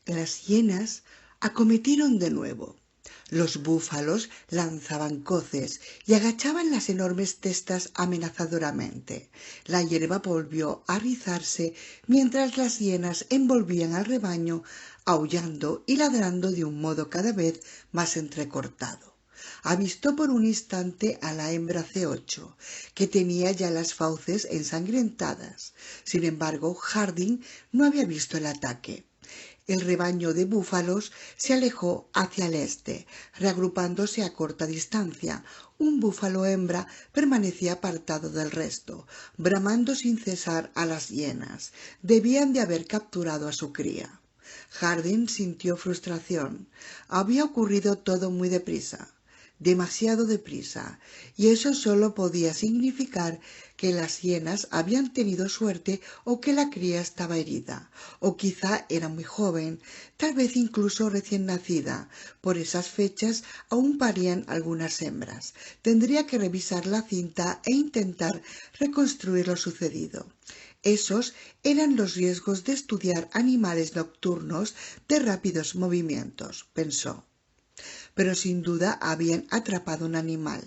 Las hienas acometieron de nuevo. Los búfalos lanzaban coces y agachaban las enormes testas amenazadoramente. La hierba volvió a rizarse mientras las hienas envolvían al rebaño, aullando y ladrando de un modo cada vez más entrecortado. Avistó por un instante a la hembra C8, que tenía ya las fauces ensangrentadas. Sin embargo, Harding no había visto el ataque. El rebaño de búfalos se alejó hacia el este, reagrupándose a corta distancia. Un búfalo hembra permanecía apartado del resto, bramando sin cesar a las hienas. Debían de haber capturado a su cría. Harding sintió frustración. Había ocurrido todo muy deprisa, demasiado deprisa, y eso solo podía significar que las hienas habían tenido suerte o que la cría estaba herida, o quizá era muy joven, tal vez incluso recién nacida. Por esas fechas aún parían algunas hembras. Tendría que revisar la cinta e intentar reconstruir lo sucedido. Esos eran los riesgos de estudiar animales nocturnos de rápidos movimientos, pensó. Pero sin duda habían atrapado un animal.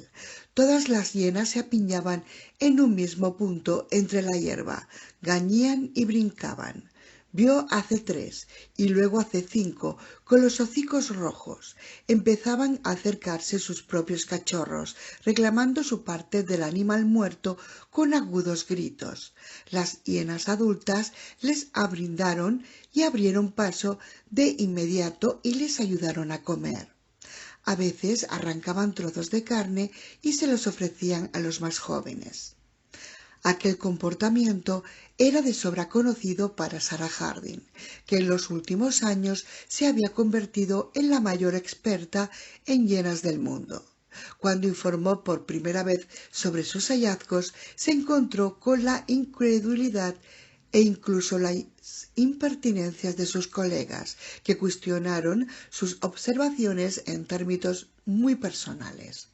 Todas las hienas se apiñaban en un mismo punto entre la hierba, gañían y brincaban. Vio a C3 y luego a C5 con los hocicos rojos. Empezaban a acercarse sus propios cachorros, reclamando su parte del animal muerto con agudos gritos. Las hienas adultas les abrindaron y abrieron paso de inmediato y les ayudaron a comer. A veces arrancaban trozos de carne y se los ofrecían a los más jóvenes. Aquel comportamiento era de sobra conocido para Sarah Harding, que en los últimos años se había convertido en la mayor experta en hienas del mundo. Cuando informó por primera vez sobre sus hallazgos, se encontró con la incredulidad e incluso las impertinencias de sus colegas, que cuestionaron sus observaciones en términos muy personales.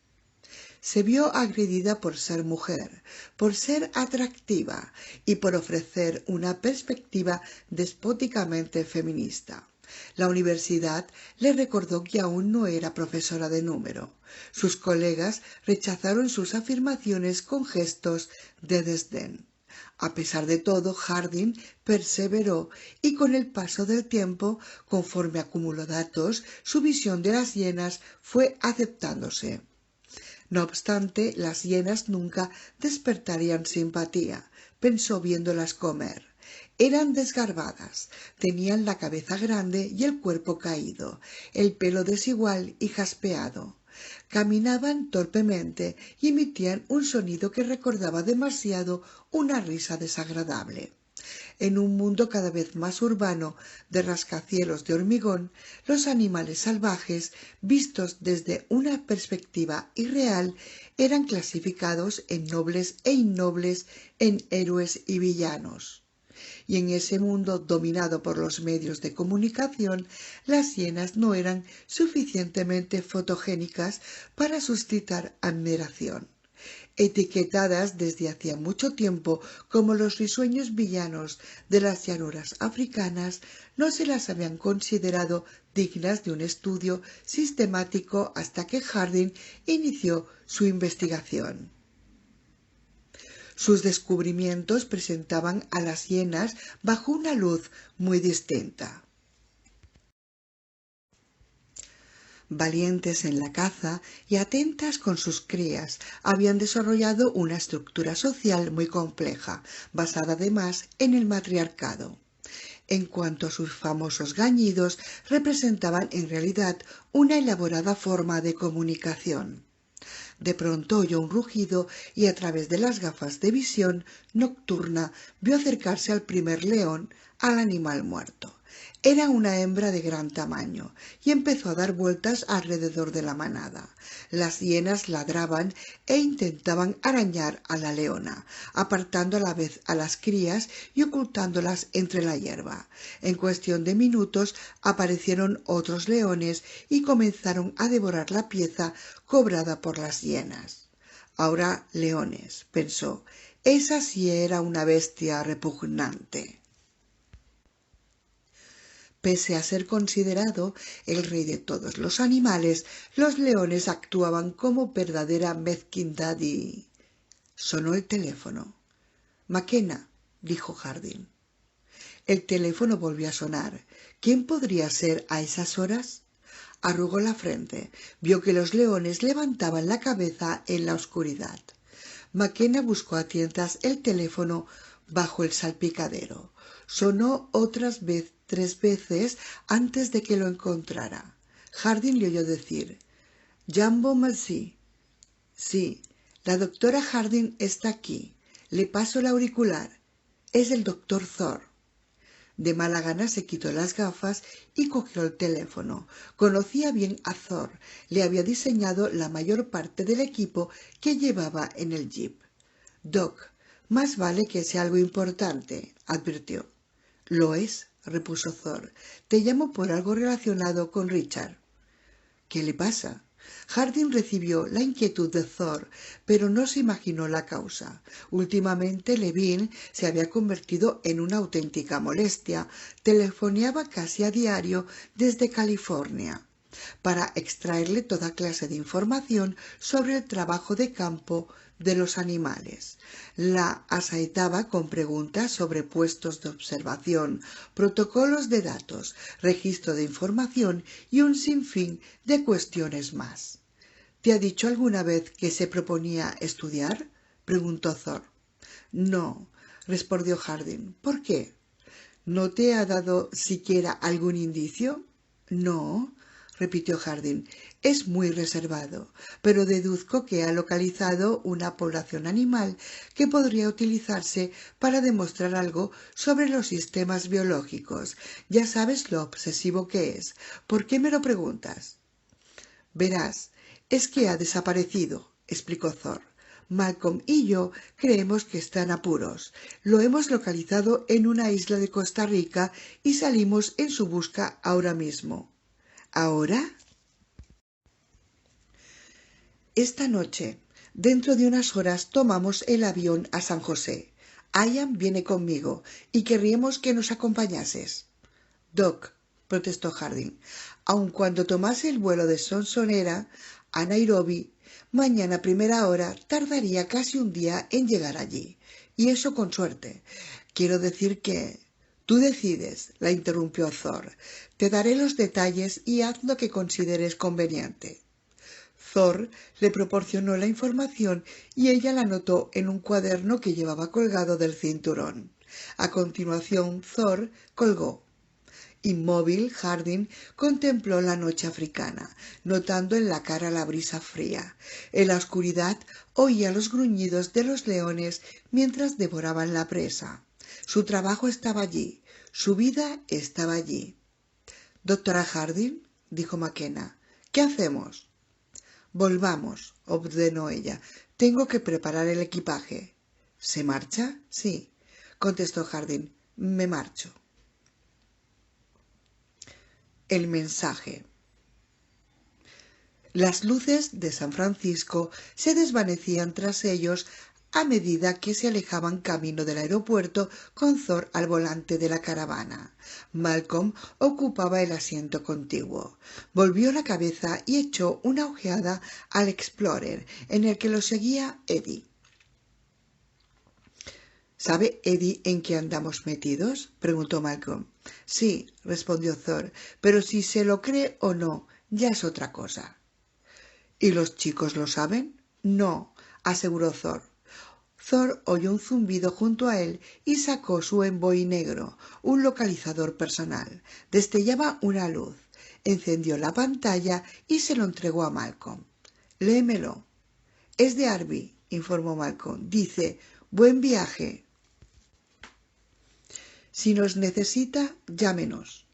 Se vio agredida por ser mujer, por ser atractiva y por ofrecer una perspectiva despóticamente feminista. La universidad le recordó que aún no era profesora de número. Sus colegas rechazaron sus afirmaciones con gestos de desdén. A pesar de todo, Harding perseveró y con el paso del tiempo, conforme acumuló datos, su visión de las hienas fue aceptándose. No obstante, las hienas nunca despertarían simpatía, pensó viéndolas comer. Eran desgarbadas, tenían la cabeza grande y el cuerpo caído, el pelo desigual y jaspeado. Caminaban torpemente y emitían un sonido que recordaba demasiado una risa desagradable. En un mundo cada vez más urbano de rascacielos de hormigón, los animales salvajes, vistos desde una perspectiva irreal, eran clasificados en nobles e innobles, en héroes y villanos. Y en ese mundo dominado por los medios de comunicación, las hienas no eran suficientemente fotogénicas para suscitar admiración. Etiquetadas desde hacía mucho tiempo como los risueños villanos de las llanuras africanas, no se las habían considerado dignas de un estudio sistemático hasta que Harding inició su investigación. Sus descubrimientos presentaban a las hienas bajo una luz muy distinta. Valientes en la caza y atentas con sus crías, habían desarrollado una estructura social muy compleja, basada además en el matriarcado. En cuanto a sus famosos gañidos, representaban en realidad una elaborada forma de comunicación. De pronto oyó un rugido y a través de las gafas de visión nocturna vio acercarse al primer león, al animal muerto. Era una hembra de gran tamaño y empezó a dar vueltas alrededor de la manada. Las hienas ladraban e intentaban arañar a la leona, apartando a la vez a las crías y ocultándolas entre la hierba. En cuestión de minutos aparecieron otros leones y comenzaron a devorar la pieza cobrada por las hienas. Ahora leones, pensó, esa sí era una bestia repugnante. Pese a ser considerado el rey de todos los animales, los leones actuaban como verdadera mezquindad y... Sonó el teléfono. «McKenna», dijo Harding. El teléfono volvió a sonar. ¿Quién podría ser a esas horas? Arrugó la frente. Vio que los leones levantaban la cabeza en la oscuridad. McKenna buscó a tientas el teléfono bajo el salpicadero. Sonó otras 3 veces antes de que lo encontrara. Harding le oyó decir: «Jambo Mercy». «Sí, la doctora Harding está aquí. Le paso el auricular. Es el doctor Thor». De mala gana se quitó las gafas y cogió el teléfono. Conocía bien a Thor. Le había diseñado la mayor parte del equipo que llevaba en el jeep. «Doc, más vale que sea algo importante», advirtió. «Lo es», repuso Thor. «Te llamo por algo relacionado con Richard». «¿Qué le pasa?» Harding recibió la inquietud de Thor, pero no se imaginó la causa. Últimamente Levin se había convertido en una auténtica molestia. Telefoneaba casi a diario desde California para extraerle toda clase de información sobre el trabajo de campo de los animales. La asaetaba con preguntas sobre puestos de observación, protocolos de datos, registro de información y un sinfín de cuestiones más. «¿Te ha dicho alguna vez que se proponía estudiar?», preguntó Thor. «No», respondió Harding. «¿Por qué? ¿No te ha dado siquiera algún indicio?». «No», repitió Harding. «Es muy reservado, pero deduzco que ha localizado una población animal que podría utilizarse para demostrar algo sobre los sistemas biológicos. Ya sabes lo obsesivo que es. ¿Por qué me lo preguntas?». «Verás, es que ha desaparecido», explicó Thor. «Malcolm y yo creemos que está en apuros. Lo hemos localizado en una isla de Costa Rica y salimos en su busca ahora mismo». «¿Ahora?». «Esta noche. Dentro de unas horas tomamos el avión a San José. Ian viene conmigo y querríamos que nos acompañases». «Doc», protestó Harding, «aun cuando tomase el vuelo de Sonsonera a Nairobi, mañana a primera hora tardaría casi un día en llegar allí. Y eso con suerte. Quiero decir que...». «Tú decides», la interrumpió Thor. «Te daré los detalles y haz lo que consideres conveniente». Thor le proporcionó la información y ella la anotó en un cuaderno que llevaba colgado del cinturón. A continuación, Thor colgó. Inmóvil, Harding contempló la noche africana, notando en la cara la brisa fría. En la oscuridad oía los gruñidos de los leones mientras devoraban la presa. Su trabajo estaba allí, su vida estaba allí. «Doctora Harding», dijo McKenna, «¿qué hacemos?». «Volvamos», ordenó ella. «Tengo que preparar el equipaje». «¿Se marcha?». «Sí», contestó Harding. «Me marcho». El mensaje. Las luces de San Francisco se desvanecían tras ellos a medida que se alejaban camino del aeropuerto con Thor al volante de la caravana. Malcolm ocupaba el asiento contiguo. Volvió la cabeza y echó una ojeada al Explorer, en el que lo seguía Eddie. «¿Sabe Eddie en qué andamos metidos?», preguntó Malcolm. «Sí», respondió Thor, «pero si se lo cree o no, ya es otra cosa». «¿Y los chicos lo saben?». «No», aseguró Thor. Thor oyó un zumbido junto a él y sacó su envoy negro, un localizador personal. Destellaba una luz. Encendió la pantalla y se lo entregó a Malcolm. «Léemelo». «Es de Arby», informó Malcolm. «Dice: buen viaje. Si nos necesita, llámenos.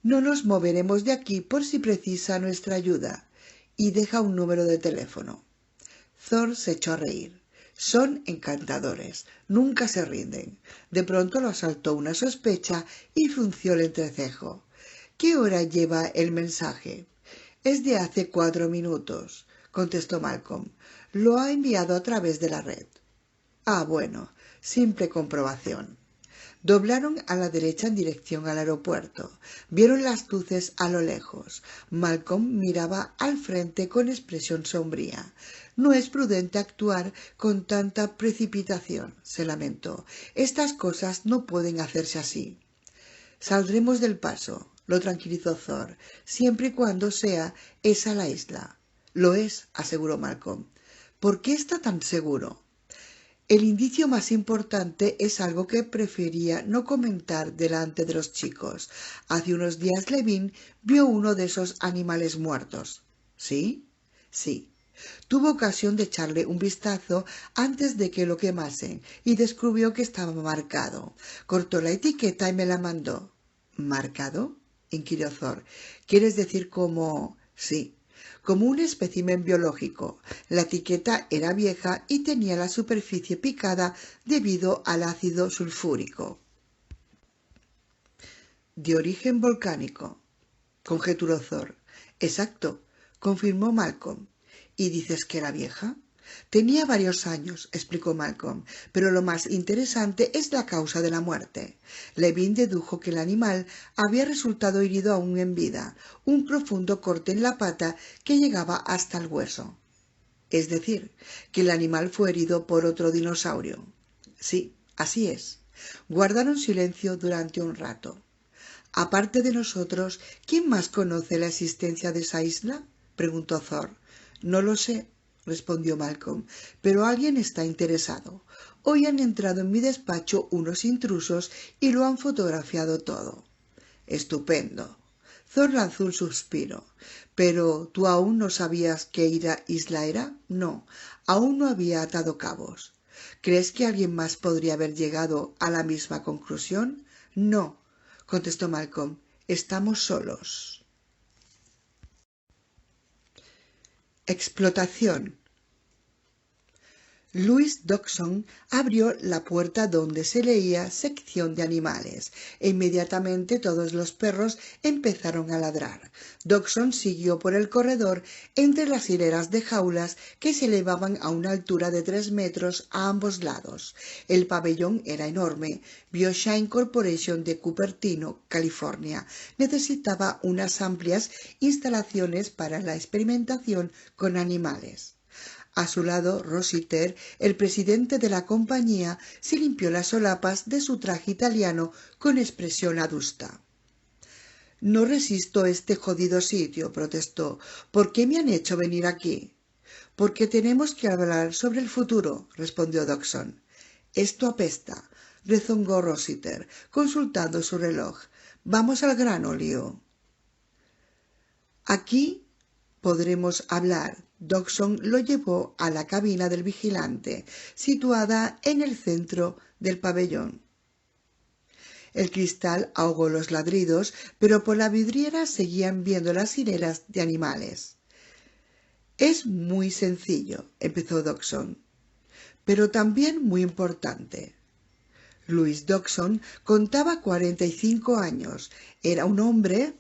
No nos moveremos de aquí por si precisa nuestra ayuda». Y deja un número de teléfono. Thor se echó a reír. Son encantadores, nunca se rinden. De pronto lo asaltó una sospecha y frunció el entrecejo. «¿Qué hora lleva el mensaje?». «Es de hace 4 minutos», contestó Malcolm. «Lo ha enviado a través de la red». «Ah, bueno, simple comprobación». Doblaron a la derecha en dirección al aeropuerto. Vieron las luces a lo lejos. Malcolm miraba al frente con expresión sombría. No es prudente actuar con tanta precipitación, se lamentó. Estas cosas no pueden hacerse así. Saldremos del paso, lo tranquilizó Thor, siempre y cuando sea esa la isla. Lo es, aseguró Malcolm. ¿Por qué está tan seguro? El indicio más importante es algo que prefería no comentar delante de los chicos. Hace unos días Levin vio uno de esos animales muertos. ¿Sí? Sí. Tuvo ocasión de echarle un vistazo antes de que lo quemasen y descubrió que estaba marcado. Cortó la etiqueta y me la mandó. ¿Marcado?, inquirió Thor. ¿Quieres decir como...? Sí, como un espécimen biológico. La etiqueta era vieja y tenía la superficie picada debido al ácido sulfúrico. De origen volcánico, conjeturó Thor. Exacto, confirmó Malcolm. ¿Y dices que era vieja? Tenía varios años, explicó Malcolm, pero lo más interesante es la causa de la muerte. Levin dedujo que el animal había resultado herido aún en vida, un profundo corte en la pata que llegaba hasta el hueso. Es decir, que el animal fue herido por otro dinosaurio. Sí, así es. Guardaron silencio durante un rato. Aparte de nosotros, ¿quién más conoce la existencia de esa isla?, preguntó Thor. No lo sé, respondió Malcolm, pero alguien está interesado. Hoy han entrado en mi despacho unos intrusos y lo han fotografiado todo. Estupendo. Thor lanzó un suspiro. ¿Pero tú aún no sabías qué isla era? No, aún no había atado cabos. ¿Crees que alguien más podría haber llegado a la misma conclusión? No, contestó Malcolm. Estamos solos. Explotación. Louis Dodgson abrió la puerta donde se leía sección de animales e inmediatamente todos los perros empezaron a ladrar. Dodgson siguió por el corredor entre las hileras de jaulas que se elevaban a una altura de 3 metros a ambos lados. El pabellón era enorme. BioShine Corporation de Cupertino, California, necesitaba unas amplias instalaciones para la experimentación con animales. A su lado, Rossiter, el presidente de la compañía, se limpió las solapas de su traje italiano con expresión adusta. No resisto este jodido sitio, protestó. ¿Por qué me han hecho venir aquí? Porque tenemos que hablar sobre el futuro, respondió Dodgson. Esto apesta, rezongó Rossiter, consultando su reloj. Vamos al grano, Leo. Aquí podremos hablar. Dodgson lo llevó a la cabina del vigilante, situada en el centro del pabellón. El cristal ahogó los ladridos, pero por la vidriera seguían viendo las hileras de animales. Es muy sencillo, empezó Dodgson, pero también muy importante. Louis Dodgson contaba 45 años. Era un hombre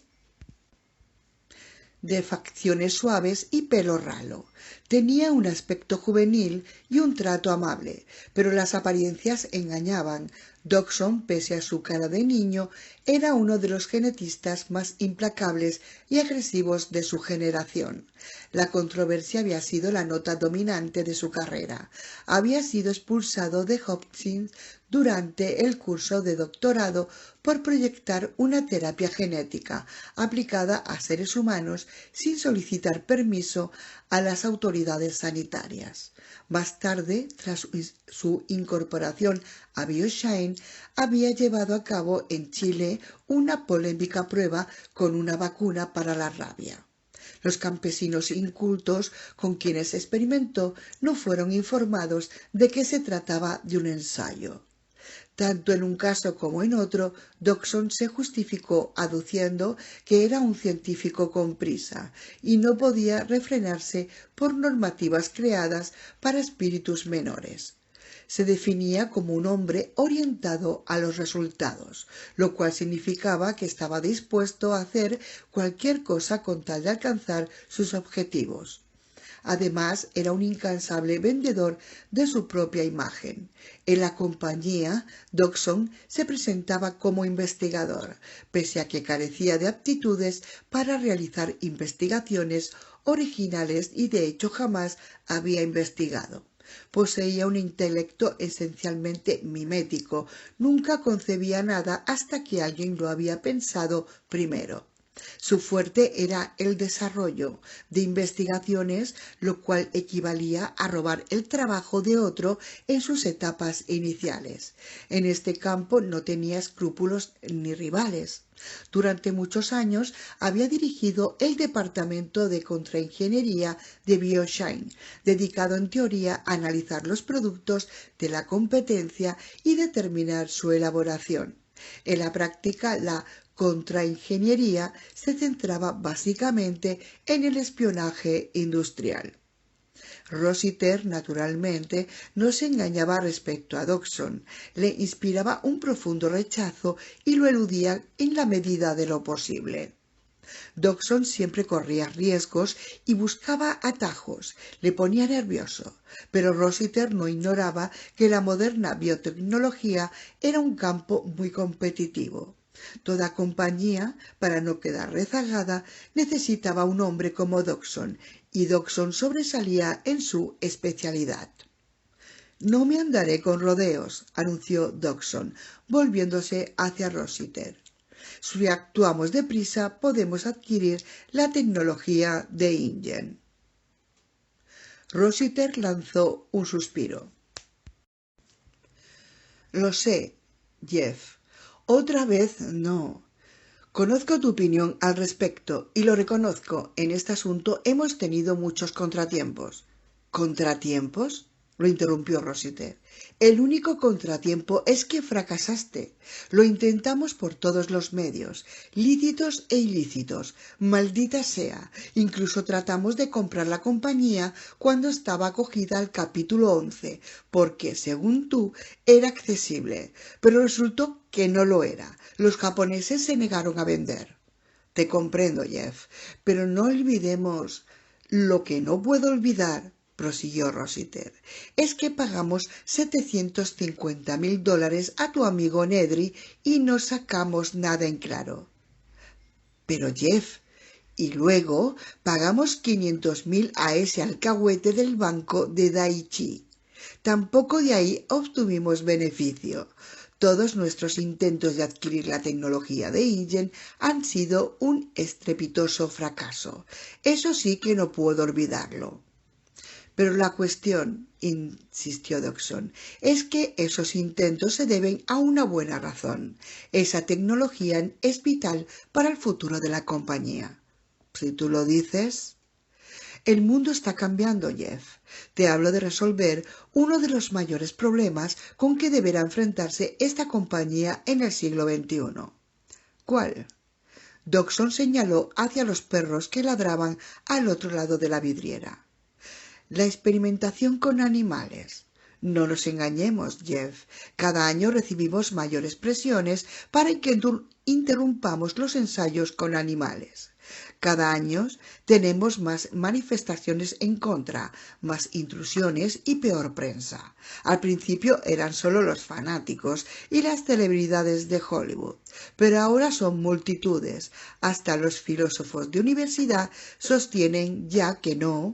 de facciones suaves y pelo ralo. Tenía un aspecto juvenil y un trato amable, pero las apariencias engañaban. Dodgson, pese a su cara de niño, era uno de los genetistas más implacables y agresivos de su generación. La controversia había sido la nota dominante de su carrera. Había sido expulsado de Hopkins durante el curso de doctorado por proyectar una terapia genética aplicada a seres humanos sin solicitar permiso a las autoridades sanitarias. Más tarde, tras su incorporación a BioShine, había llevado a cabo en Chile una polémica prueba con una vacuna para la rabia. Los campesinos incultos con quienes experimentó no fueron informados de que se trataba de un ensayo. Tanto en un caso como en otro, Dodgson se justificó aduciendo que era un científico con prisa y no podía refrenarse por normativas creadas para espíritus menores. Se definía como un hombre orientado a los resultados, lo cual significaba que estaba dispuesto a hacer cualquier cosa con tal de alcanzar sus objetivos. Además, era un incansable vendedor de su propia imagen. En la compañía, Dodgson se presentaba como investigador, pese a que carecía de aptitudes para realizar investigaciones originales y de hecho jamás había investigado. Poseía un intelecto esencialmente mimético, nunca concebía nada hasta que alguien lo había pensado primero. Su fuerte era el desarrollo de investigaciones, lo cual equivalía a robar el trabajo de otro en sus etapas iniciales. En este campo no tenía escrúpulos ni rivales. Durante muchos años había dirigido el departamento de contraingeniería de BioShine, dedicado en teoría a analizar los productos de la competencia y determinar su elaboración. En la práctica, la contraingeniería se centraba básicamente en el espionaje industrial. Rossiter, naturalmente, no se engañaba respecto a Dodgson, le inspiraba un profundo rechazo y lo eludía en la medida de lo posible. Dodgson siempre corría riesgos y buscaba atajos, le ponía nervioso, pero Rossiter no ignoraba que la moderna biotecnología era un campo muy competitivo. Toda compañía, para no quedar rezagada, necesitaba un hombre como Dodgson, y Dodgson sobresalía en su especialidad. No me andaré con rodeos, anunció Dodgson, volviéndose hacia Rossiter. Si actuamos deprisa, podemos adquirir la tecnología de InGen. Rossiter lanzó un suspiro. Lo sé, Jeff. Otra vez no. Conozco tu opinión al respecto y lo reconozco. En este asunto hemos tenido muchos contratiempos. ¿Contratiempos?, lo interrumpió Rossiter. El único contratiempo es que fracasaste. Lo intentamos por todos los medios, lícitos e ilícitos, maldita sea. Incluso tratamos de comprar la compañía cuando estaba acogida al capítulo 11, porque, según tú, era accesible. Pero resultó que no lo era. Los japoneses se negaron a vender. Te comprendo, Jeff, pero no olvidemos lo que no puedo olvidar, prosiguió Rossiter, es que pagamos $750,000 a tu amigo Nedry y no sacamos nada en claro. Pero Jeff, y luego pagamos 500,000 a ese alcahuete del banco de Dai-Ichi. Tampoco de ahí obtuvimos beneficio. Todos nuestros intentos de adquirir la tecnología de InGen han sido un estrepitoso fracaso. Eso sí que no puedo olvidarlo. Pero la cuestión, insistió Dodgson, es que esos intentos se deben a una buena razón. Esa tecnología es vital para el futuro de la compañía. Si tú lo dices. El mundo está cambiando, Jeff. Te hablo de resolver uno de los mayores problemas con que deberá enfrentarse esta compañía en el siglo XXI. ¿Cuál? Dodgson señaló hacia los perros que ladraban al otro lado de la vidriera. La experimentación con animales. No nos engañemos, Jeff. Cada año recibimos mayores presiones para que interrumpamos los ensayos con animales. Cada año tenemos más manifestaciones en contra, más intrusiones y peor prensa. Al principio eran solo los fanáticos y las celebridades de Hollywood, pero ahora son multitudes. Hasta los filósofos de universidad sostienen ya que no.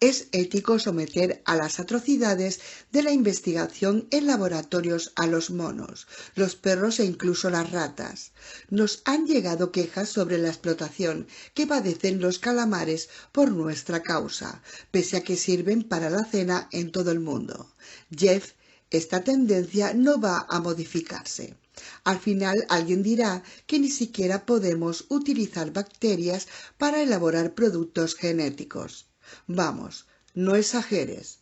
Es ético someter a las atrocidades de la investigación en laboratorios a los monos, los perros e incluso las ratas. Nos han llegado quejas sobre la explotación que padecen los calamares por nuestra causa, pese a que sirven para la cena en todo el mundo. Jeff, esta tendencia no va a modificarse. Al final alguien dirá que ni siquiera podemos utilizar bacterias para elaborar productos genéticos. Vamos, no exageres.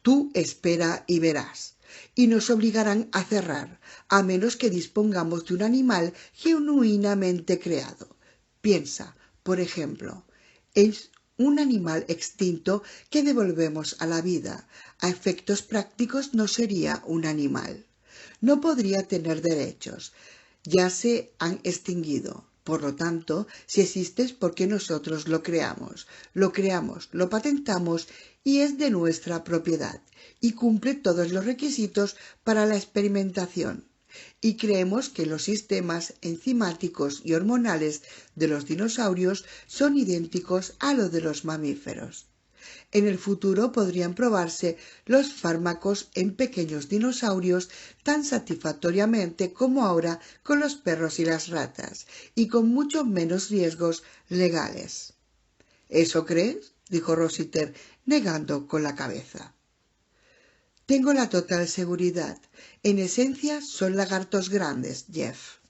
Tú espera y verás. Y nos obligarán a cerrar, a menos que dispongamos de un animal genuinamente creado. Piensa, por ejemplo, es un animal extinto que devolvemos a la vida. A efectos prácticos no sería un animal. No podría tener derechos. Ya se han extinguido. Por lo tanto, si existe es porque nosotros lo creamos, lo patentamos y es de nuestra propiedad y cumple todos los requisitos para la experimentación. Y creemos que los sistemas enzimáticos y hormonales de los dinosaurios son idénticos a los de los mamíferos. En el futuro podrían probarse los fármacos en pequeños dinosaurios tan satisfactoriamente como ahora con los perros y las ratas, y con mucho menos riesgos legales. ¿Eso crees?, dijo Rossiter, negando con la cabeza. Tengo la total seguridad. En esencia son lagartos grandes, Jeff.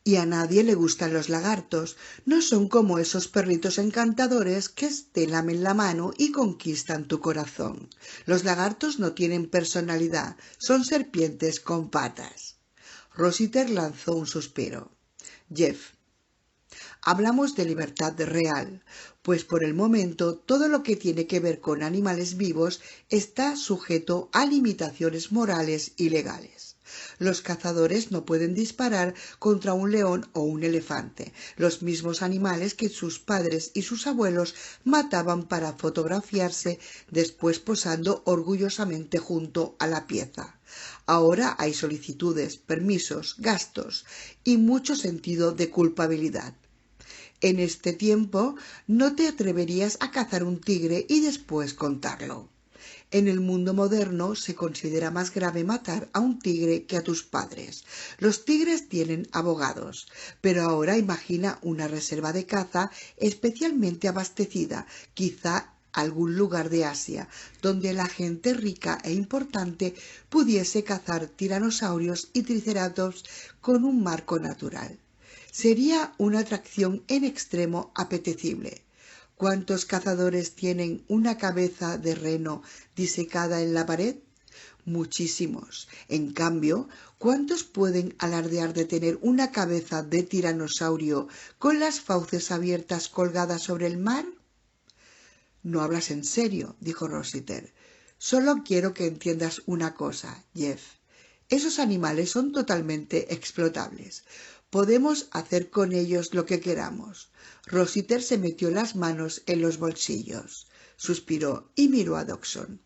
Y a nadie le gustan los lagartos. No son como esos perritos encantadores que te lamen la mano y conquistan tu corazón. Los lagartos no tienen personalidad, son serpientes con patas. Rossiter lanzó un suspiro. Jeff, hablamos de libertad real, pues por el momento todo lo que tiene que ver con animales vivos está sujeto a limitaciones morales y legales. Los cazadores no pueden disparar contra un león o un elefante, los mismos animales que sus padres y sus abuelos mataban para fotografiarse, después posando orgullosamente junto a la pieza. Ahora hay solicitudes, permisos, gastos y mucho sentido de culpabilidad. En este tiempo no te atreverías a cazar un tigre y después contarlo. En el mundo moderno se considera más grave matar a un tigre que a tus padres. Los tigres tienen abogados, pero ahora imagina una reserva de caza especialmente abastecida, quizá algún lugar de Asia, donde la gente rica e importante pudiese cazar tiranosaurios y triceratops con un marco natural. Sería una atracción en extremo apetecible. ¿Cuántos cazadores tienen una cabeza de reno disecada en la pared? Muchísimos. En cambio, ¿cuántos pueden alardear de tener una cabeza de tiranosaurio con las fauces abiertas colgadas sobre el mar? No hablas en serio, dijo Rossiter. Solo quiero que entiendas una cosa, Jeff. Esos animales son totalmente explotables. Podemos hacer con ellos lo que queramos. Rossiter se metió las manos en los bolsillos, suspiró y miró a Dodgson.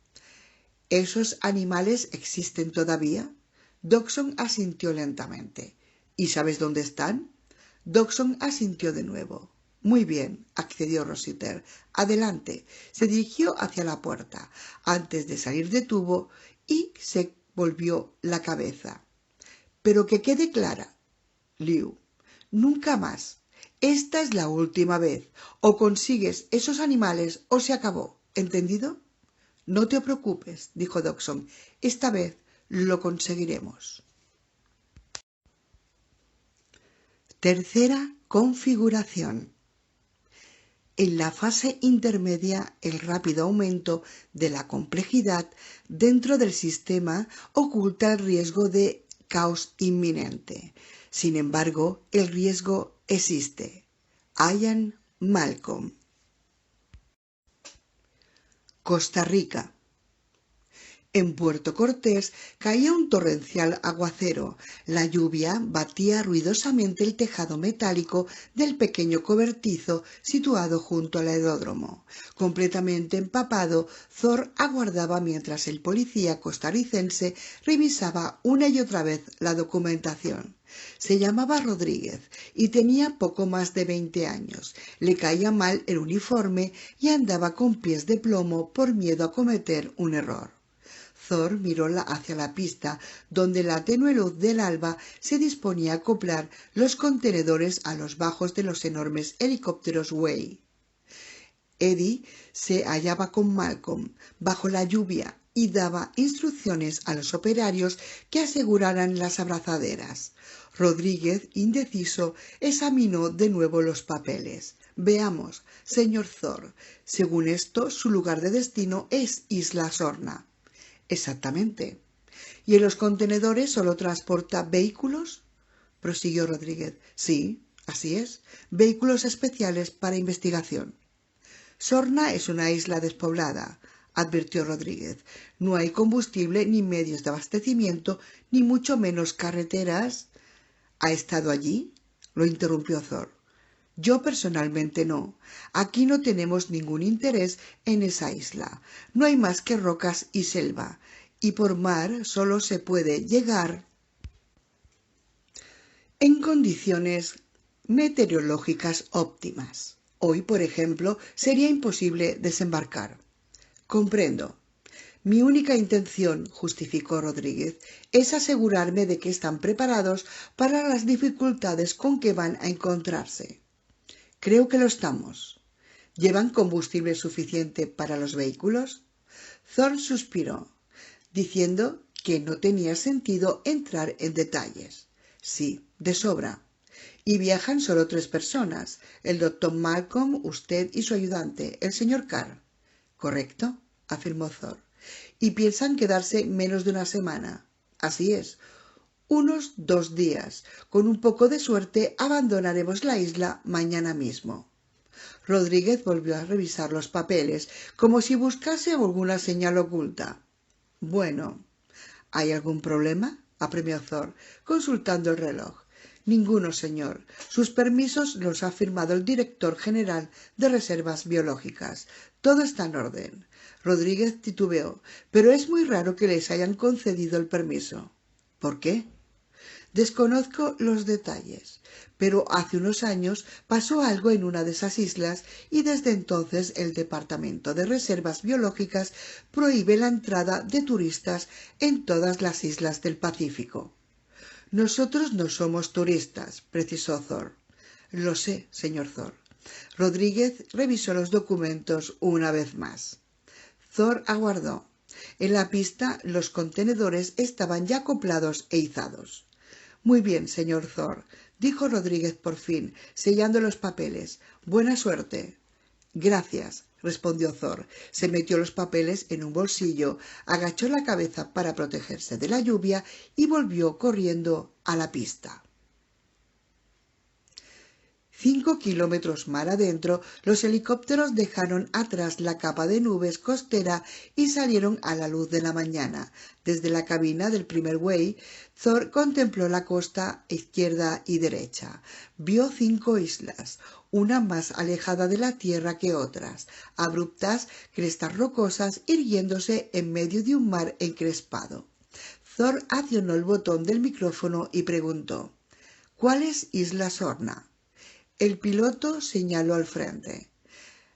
¿Esos animales existen todavía? Dodgson asintió lentamente. ¿Y sabes dónde están? Dodgson asintió de nuevo. Muy bien, accedió Rossiter. Adelante. Se dirigió hacia la puerta. Antes de salir detuvo y se volvió la cabeza. Pero que quede clara, Liu, nunca más. Esta es la última vez. O consigues esos animales o se acabó. ¿Entendido? No te preocupes, dijo Dodgson. Esta vez lo conseguiremos. Tercera configuración. En la fase intermedia, el rápido aumento de la complejidad dentro del sistema oculta el riesgo de caos inminente. Sin embargo, el riesgo existe. Ian Malcolm. Costa Rica. En Puerto Cortés caía un torrencial aguacero. La lluvia batía ruidosamente el tejado metálico del pequeño cobertizo situado junto al aeródromo. Completamente empapado, Thor aguardaba mientras el policía costarricense revisaba una y otra vez la documentación. Se llamaba Rodríguez y tenía poco más de 20 años. Le caía mal el uniforme y andaba con pies de plomo por miedo a cometer un error. Thor miró hacia la pista, donde la tenue luz del alba se disponía a acoplar los contenedores a los bajos de los enormes helicópteros Way. Eddie se hallaba con Malcolm bajo la lluvia y daba instrucciones a los operarios que aseguraran las abrazaderas. Rodríguez, indeciso, examinó de nuevo los papeles. Veamos, señor Thor, según esto, su lugar de destino es Isla Sorna. Exactamente. ¿Y en los contenedores solo transporta vehículos? Prosiguió Rodríguez. Sí, Así es, vehículos especiales para investigación. Sorna es una isla despoblada, advirtió Rodríguez. No hay combustible ni medios de abastecimiento, ni mucho menos carreteras. ¿Ha estado allí?, lo interrumpió Thor. Yo personalmente no. Aquí no tenemos ningún interés en esa isla. No hay más que rocas y selva, y por mar solo se puede llegar en condiciones meteorológicas óptimas. Hoy, por ejemplo, sería imposible desembarcar. Comprendo. Mi única intención, justificó Rodríguez, es asegurarme de que están preparados para las dificultades con que van a encontrarse. Creo que lo estamos. ¿Llevan combustible suficiente para los vehículos? Thor suspiró, diciendo que no tenía sentido entrar en detalles. Sí, de sobra. Y viajan solo 3 personas, el doctor Malcolm, usted y su ayudante, el señor Carr. ¿Correcto?, afirmó Thor. Y piensan quedarse menos de una semana. Así es, unos 2 días. Con un poco de suerte abandonaremos la isla mañana mismo. Rodríguez volvió a revisar los papeles, como si buscase alguna señal oculta. Bueno, ¿hay algún problema?, apremió Thor, consultando el reloj. Ninguno, señor. Sus permisos los ha firmado el director general de Reservas Biológicas. Todo está en orden. Rodríguez titubeó, pero es muy raro que les hayan concedido el permiso. ¿Por qué? Desconozco los detalles, pero hace unos años pasó algo en una de esas islas y desde entonces el Departamento de Reservas Biológicas prohíbe la entrada de turistas en todas las islas del Pacífico. Nosotros no somos turistas, precisó Thor. Lo sé, señor Thor. Rodríguez revisó los documentos una vez más. Thor aguardó. En la pista los contenedores estaban ya acoplados e izados. Muy bien, señor Thor, dijo Rodríguez por fin, sellando los papeles. Buena suerte. Gracias, respondió Thor. Se metió los papeles en un bolsillo, agachó la cabeza para protegerse de la lluvia y volvió corriendo a la pista. 5 kilómetros mar adentro, los helicópteros dejaron atrás la capa de nubes costera y salieron a la luz de la mañana. Desde la cabina del primer buey, Thor contempló la costa izquierda y derecha. Vio 5 islas, una más alejada de la tierra que otras, abruptas crestas rocosas irguiéndose en medio de un mar encrespado. Thor accionó el botón del micrófono y preguntó: ¿cuál es Isla Sorna? El piloto señaló al frente.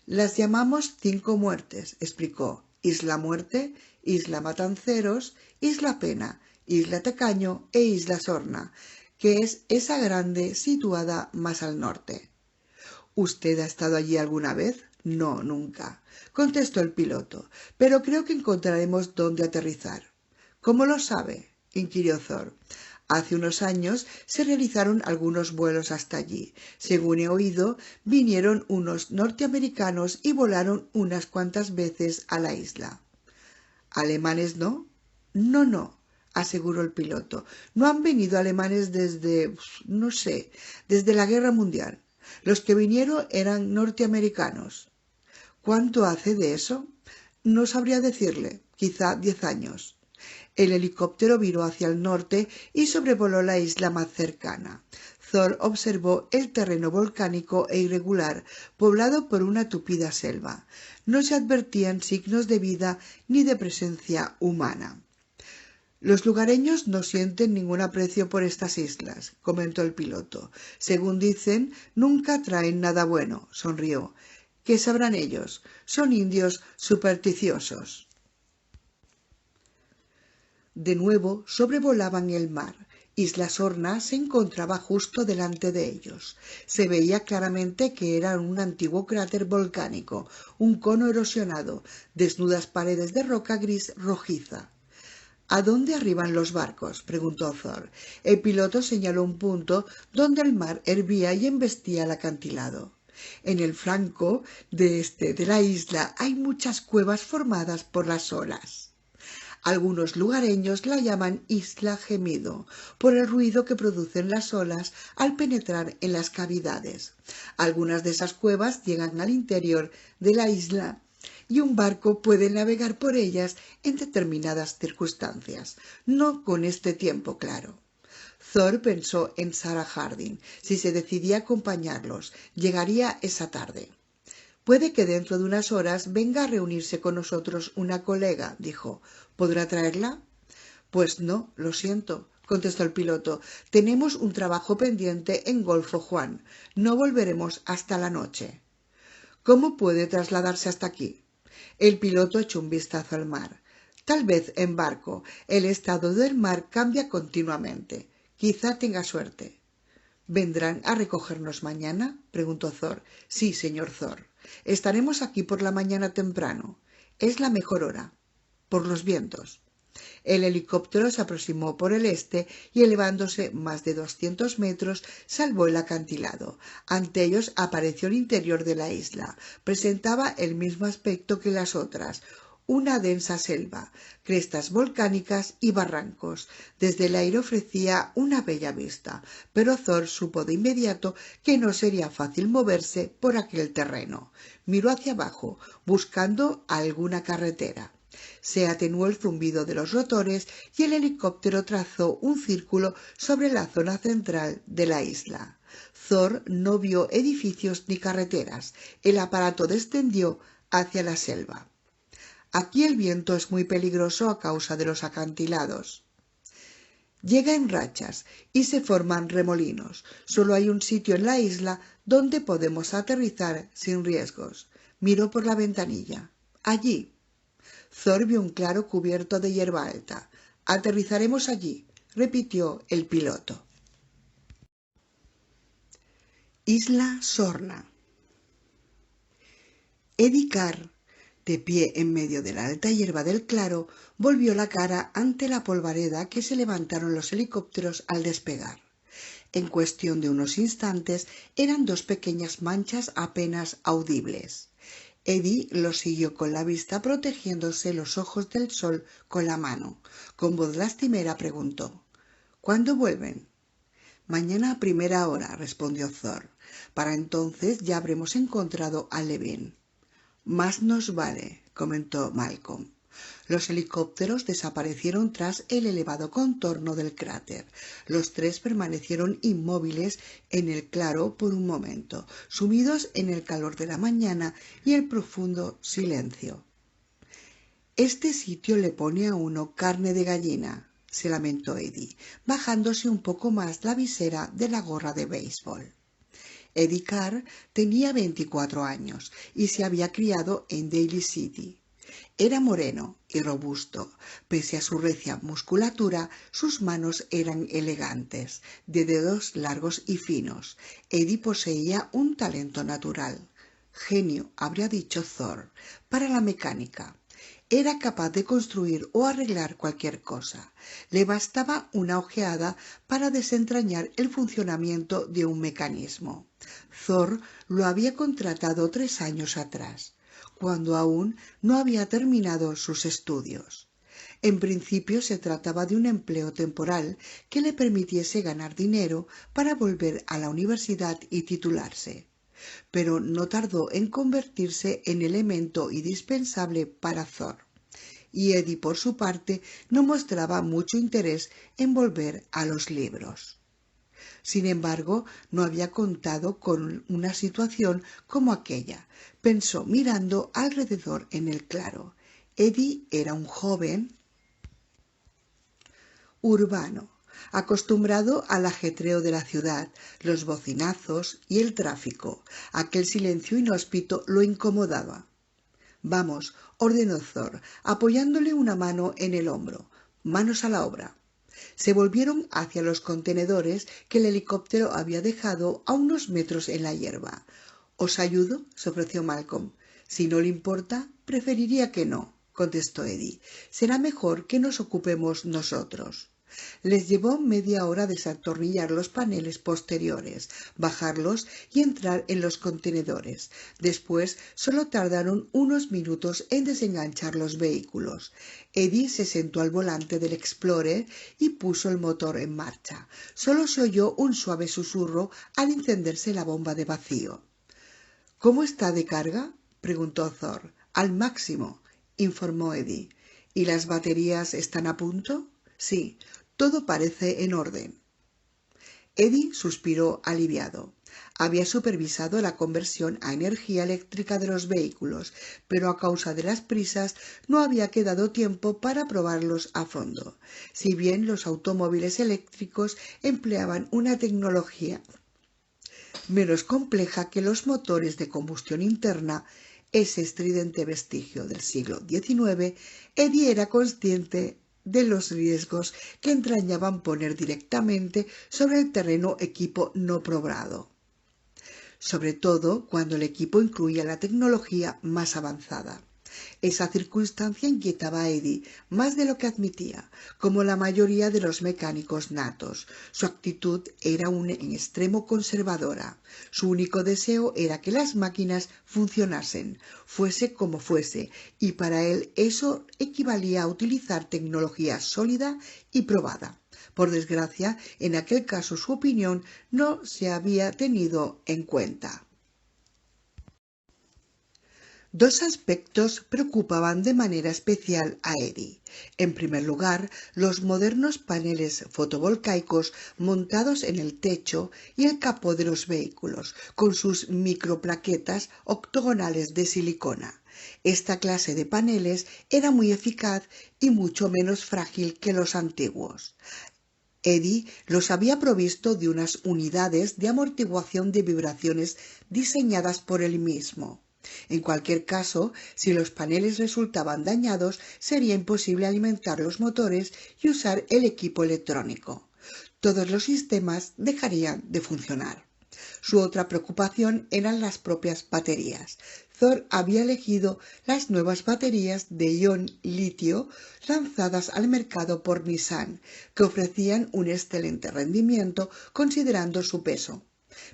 Las llamamos 5 muertes, explicó. Isla Muerte, Isla Matanceros, Isla Pena, Isla Tacaño e Isla Sorna, que es esa grande situada más al norte. ¿Usted ha estado allí alguna vez? No, nunca, contestó el piloto, pero creo que encontraremos dónde aterrizar. ¿Cómo lo sabe?, inquirió Thor. Hace unos años se realizaron algunos vuelos hasta allí. Según he oído, vinieron unos norteamericanos y volaron unas cuantas veces a la isla. ¿Alemanes no? No, aseguró el piloto. No han venido alemanes desde, no sé, desde la Guerra Mundial. Los que vinieron eran norteamericanos. ¿Cuánto hace de eso? No sabría decirle, quizá 10 años. El helicóptero viró hacia el norte y sobrevoló la isla más cercana. Thor observó el terreno volcánico e irregular, poblado por una tupida selva. No se advertían signos de vida ni de presencia humana. Los lugareños no sienten ningún aprecio por estas islas, comentó el piloto. Según dicen, nunca traen nada bueno, sonrió. ¿Qué sabrán ellos? Son indios supersticiosos. De nuevo sobrevolaban el mar. Isla Sorna se encontraba justo delante de ellos. Se veía claramente que era un antiguo cráter volcánico, un cono erosionado, desnudas paredes de roca gris rojiza. ¿A dónde arriban los barcos?, preguntó Thor. El piloto señaló un punto donde el mar hervía y embestía el acantilado. En el flanco de la isla hay muchas cuevas formadas por las olas. Algunos lugareños la llaman Isla Gemido, por el ruido que producen las olas al penetrar en las cavidades. Algunas de esas cuevas llegan al interior de la isla y un barco puede navegar por ellas en determinadas circunstancias, no con este tiempo claro. Thor pensó en Sarah Harding. Si se decidía a acompañarlos, llegaría esa tarde. Puede que dentro de unas horas venga a reunirse con nosotros una colega, dijo. ¿Podrá traerla? Pues no, lo siento, contestó el piloto. Tenemos un trabajo pendiente en Golfo Juan. No volveremos hasta la noche. ¿Cómo puede trasladarse hasta aquí? El piloto echó un vistazo al mar. Tal vez en barco. El estado del mar cambia continuamente. Quizá tenga suerte. ¿Vendrán a recogernos mañana?, preguntó Thor. Sí, señor Thor. Estaremos aquí por la mañana temprano. Es la mejor hora. Por los vientos. El helicóptero se aproximó por el este y, elevándose más de 200 metros, salvó el acantilado. Ante ellos apareció el interior de la isla. Presentaba el mismo aspecto que las otras. Una densa selva, crestas volcánicas y barrancos. Desde el aire ofrecía una bella vista, pero Thor supo de inmediato que no sería fácil moverse por aquel terreno. Miró hacia abajo, buscando alguna carretera. Se atenuó el zumbido de los rotores y el helicóptero trazó un círculo sobre la zona central de la isla. Thor no vio edificios ni carreteras. El aparato descendió hacia la selva. Aquí el viento es muy peligroso a causa de los acantilados. Llega en rachas y se forman remolinos. Solo hay un sitio en la isla donde podemos aterrizar sin riesgos. Miró por la ventanilla. Allí. Thor vio un claro cubierto de hierba alta. Aterrizaremos allí, repitió el piloto. Isla Sorna. Eddie Carr, de pie en medio de la alta hierba del claro, volvió la cara ante la polvareda que se levantaron los helicópteros al despegar. En cuestión de unos instantes eran dos pequeñas manchas apenas audibles. Eddie lo siguió con la vista, protegiéndose los ojos del sol con la mano. Con voz lastimera preguntó: ¿Cuándo vuelven? Mañana a primera hora, respondió Thor. Para entonces ya habremos encontrado a Levin. Más nos vale, comentó Malcolm. Los helicópteros desaparecieron tras el elevado contorno del cráter. Los tres permanecieron inmóviles en el claro por un momento, sumidos en el calor de la mañana y el profundo silencio. Este sitio le pone a uno carne de gallina, se lamentó Eddie, bajándose un poco más la visera de la gorra de béisbol. Eddie Carr tenía 24 años y se había criado en Daly City. Era moreno y robusto. Pese a su recia musculatura, sus manos eran elegantes, de dedos largos y finos. Eddie poseía un talento natural. Genio, habría dicho Thor, para la mecánica. Era capaz de construir o arreglar cualquier cosa. Le bastaba una ojeada para desentrañar el funcionamiento de un mecanismo. Thor lo había contratado 3 años atrás, cuando aún no había terminado sus estudios. En principio se trataba de un empleo temporal que le permitiese ganar dinero para volver a la universidad y titularse. Pero no tardó en convertirse en elemento indispensable para Thor. Y Eddie, por su parte, no mostraba mucho interés en volver a los libros. Sin embargo, no había contado con una situación como aquella. Pensó mirando alrededor en el claro. Eddie era un joven urbano, acostumbrado al ajetreo de la ciudad, los bocinazos y el tráfico. Aquel silencio inhóspito lo incomodaba. Vamos, ordenó Thor, apoyándole una mano en el hombro. Manos a la obra. Se volvieron hacia los contenedores que el helicóptero había dejado a unos metros en la hierba. ¿Os ayudo?, se ofreció Malcolm. Si no le importa, preferiría que no, contestó Eddie. Será mejor que nos ocupemos nosotros. Les llevó media hora desatornillar los paneles posteriores, bajarlos y entrar en los contenedores. Después solo tardaron unos minutos en desenganchar los vehículos. Eddie se sentó al volante del Explorer y puso el motor en marcha. Solo se oyó un suave susurro al encenderse la bomba de vacío. —¿Cómo está de carga? —preguntó Thor. —Al máximo —informó Eddie—. ¿Y las baterías están a punto? —Sí, todo parece en orden. Eddie suspiró aliviado. Había supervisado la conversión a energía eléctrica de los vehículos, pero a causa de las prisas no había quedado tiempo para probarlos a fondo. Si bien los automóviles eléctricos empleaban una tecnología menos compleja que los motores de combustión interna, ese estridente vestigio del siglo XIX, Eddie era consciente de los riesgos que entrañaban poner directamente sobre el terreno equipo no probado, sobre todo cuando el equipo incluía la tecnología más avanzada. Esa circunstancia inquietaba a Eddie más de lo que admitía. Como la mayoría de los mecánicos natos, su actitud era en extremo conservadora. Su único deseo era que las máquinas funcionasen, fuese como fuese, y para él eso equivalía a utilizar tecnología sólida y probada. Por desgracia, en aquel caso su opinión no se había tenido en cuenta. Dos aspectos preocupaban de manera especial a Eddie. En primer lugar, los modernos paneles fotovoltaicos montados en el techo y el capó de los vehículos, con sus microplaquetas octogonales de silicona. Esta clase de paneles era muy eficaz y mucho menos frágil que los antiguos. Eddie los había provisto de unas unidades de amortiguación de vibraciones diseñadas por él mismo. En cualquier caso, si los paneles resultaban dañados, sería imposible alimentar los motores y usar el equipo electrónico. Todos los sistemas dejarían de funcionar. Su otra preocupación eran las propias baterías. Thor había elegido las nuevas baterías de ion litio lanzadas al mercado por Nissan, que ofrecían un excelente rendimiento considerando su peso,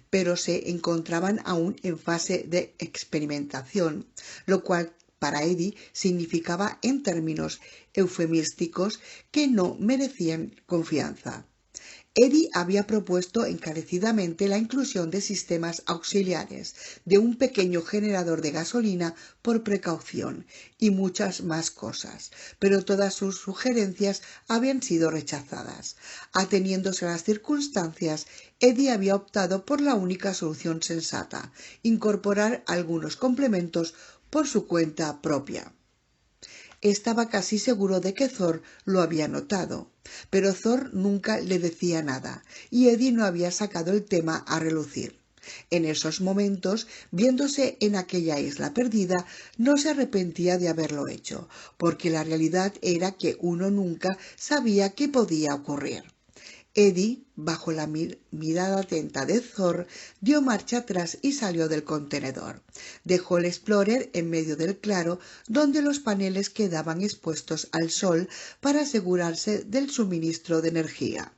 pero se encontraban aún en fase de experimentación, lo cual para Eddie significaba en términos eufemísticos que no merecían confianza. Eddie había propuesto encarecidamente la inclusión de sistemas auxiliares, de un pequeño generador de gasolina por precaución y muchas más cosas, pero todas sus sugerencias habían sido rechazadas. Ateniéndose a las circunstancias, Eddie había optado por la única solución sensata: incorporar algunos complementos por su cuenta propia. Estaba casi seguro de que Thor lo había notado, pero Thor nunca le decía nada, y Eddie no había sacado el tema a relucir. En esos momentos, viéndose en aquella isla perdida, no se arrepentía de haberlo hecho, porque la realidad era que uno nunca sabía qué podía ocurrir. Eddie, bajo la mirada atenta de Thor, dio marcha atrás y salió del contenedor. Dejó el Explorer en medio del claro, donde los paneles quedaban expuestos al sol para asegurarse del suministro de energía.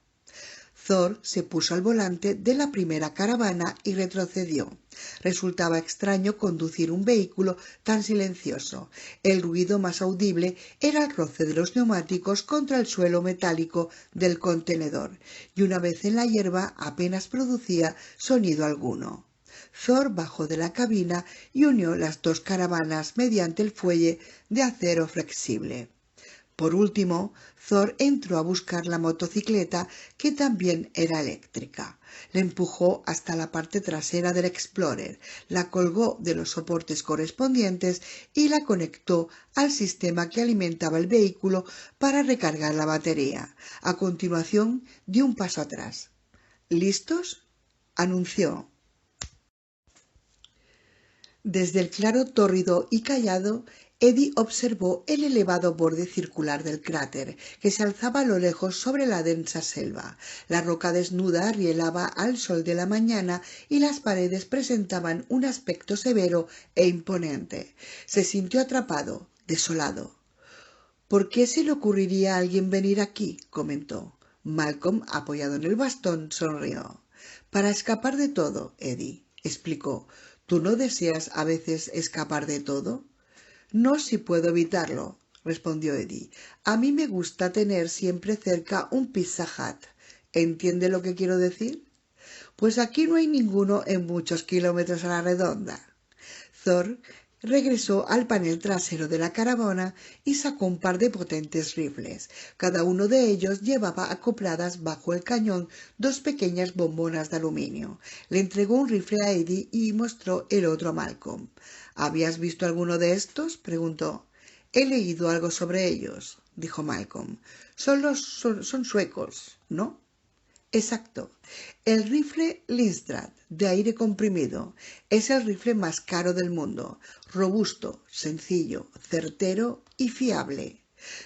Thor se puso al volante de la primera caravana y retrocedió. Resultaba extraño conducir un vehículo tan silencioso. El ruido más audible era el roce de los neumáticos contra el suelo metálico del contenedor, y una vez en la hierba apenas producía sonido alguno. Thor bajó de la cabina y unió las dos caravanas mediante el fuelle de acero flexible. Por último, Thor entró a buscar la motocicleta, que también era eléctrica. La empujó hasta la parte trasera del Explorer, la colgó de los soportes correspondientes y la conectó al sistema que alimentaba el vehículo para recargar la batería. A continuación, dio un paso atrás. —¿Listos? —anunció. Desde el claro tórrido y callado, Eddie observó el elevado borde circular del cráter, que se alzaba a lo lejos sobre la densa selva. La roca desnuda rielaba al sol de la mañana y las paredes presentaban un aspecto severo e imponente. Se sintió atrapado, desolado. —¿Por qué se le ocurriría a alguien venir aquí? —comentó. Malcolm, apoyado en el bastón, sonrió. Para escapar de todo, Eddie, explicó. ¿Tú no deseas a veces escapar de todo? No si puedo evitarlo, respondió Eddie. A mí me gusta tener siempre cerca un Pizza Hut. ¿Entiende lo que quiero decir? Pues aquí no hay ninguno en muchos kilómetros a la redonda. Thor regresó al panel trasero de la caravana y sacó un par de potentes rifles. Cada uno de ellos llevaba acopladas bajo el cañón dos pequeñas bombonas de aluminio. Le entregó un rifle a Eddie y mostró el otro a Malcolm. ¿Habías visto alguno de estos?, preguntó. He leído algo sobre ellos, dijo Malcolm. Son suecos, ¿no? Exacto. El rifle Lindstrad de aire comprimido es el rifle más caro del mundo, robusto, sencillo, certero y fiable.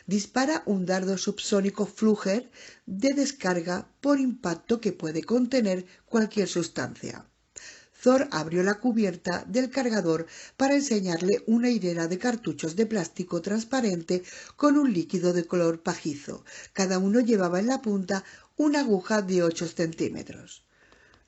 Dispara un dardo subsónico Fluger de descarga por impacto que puede contener cualquier sustancia. Thor abrió la cubierta del cargador para enseñarle una hilera de cartuchos de plástico transparente con un líquido de color pajizo. Cada uno llevaba en la punta una aguja de 8 centímetros.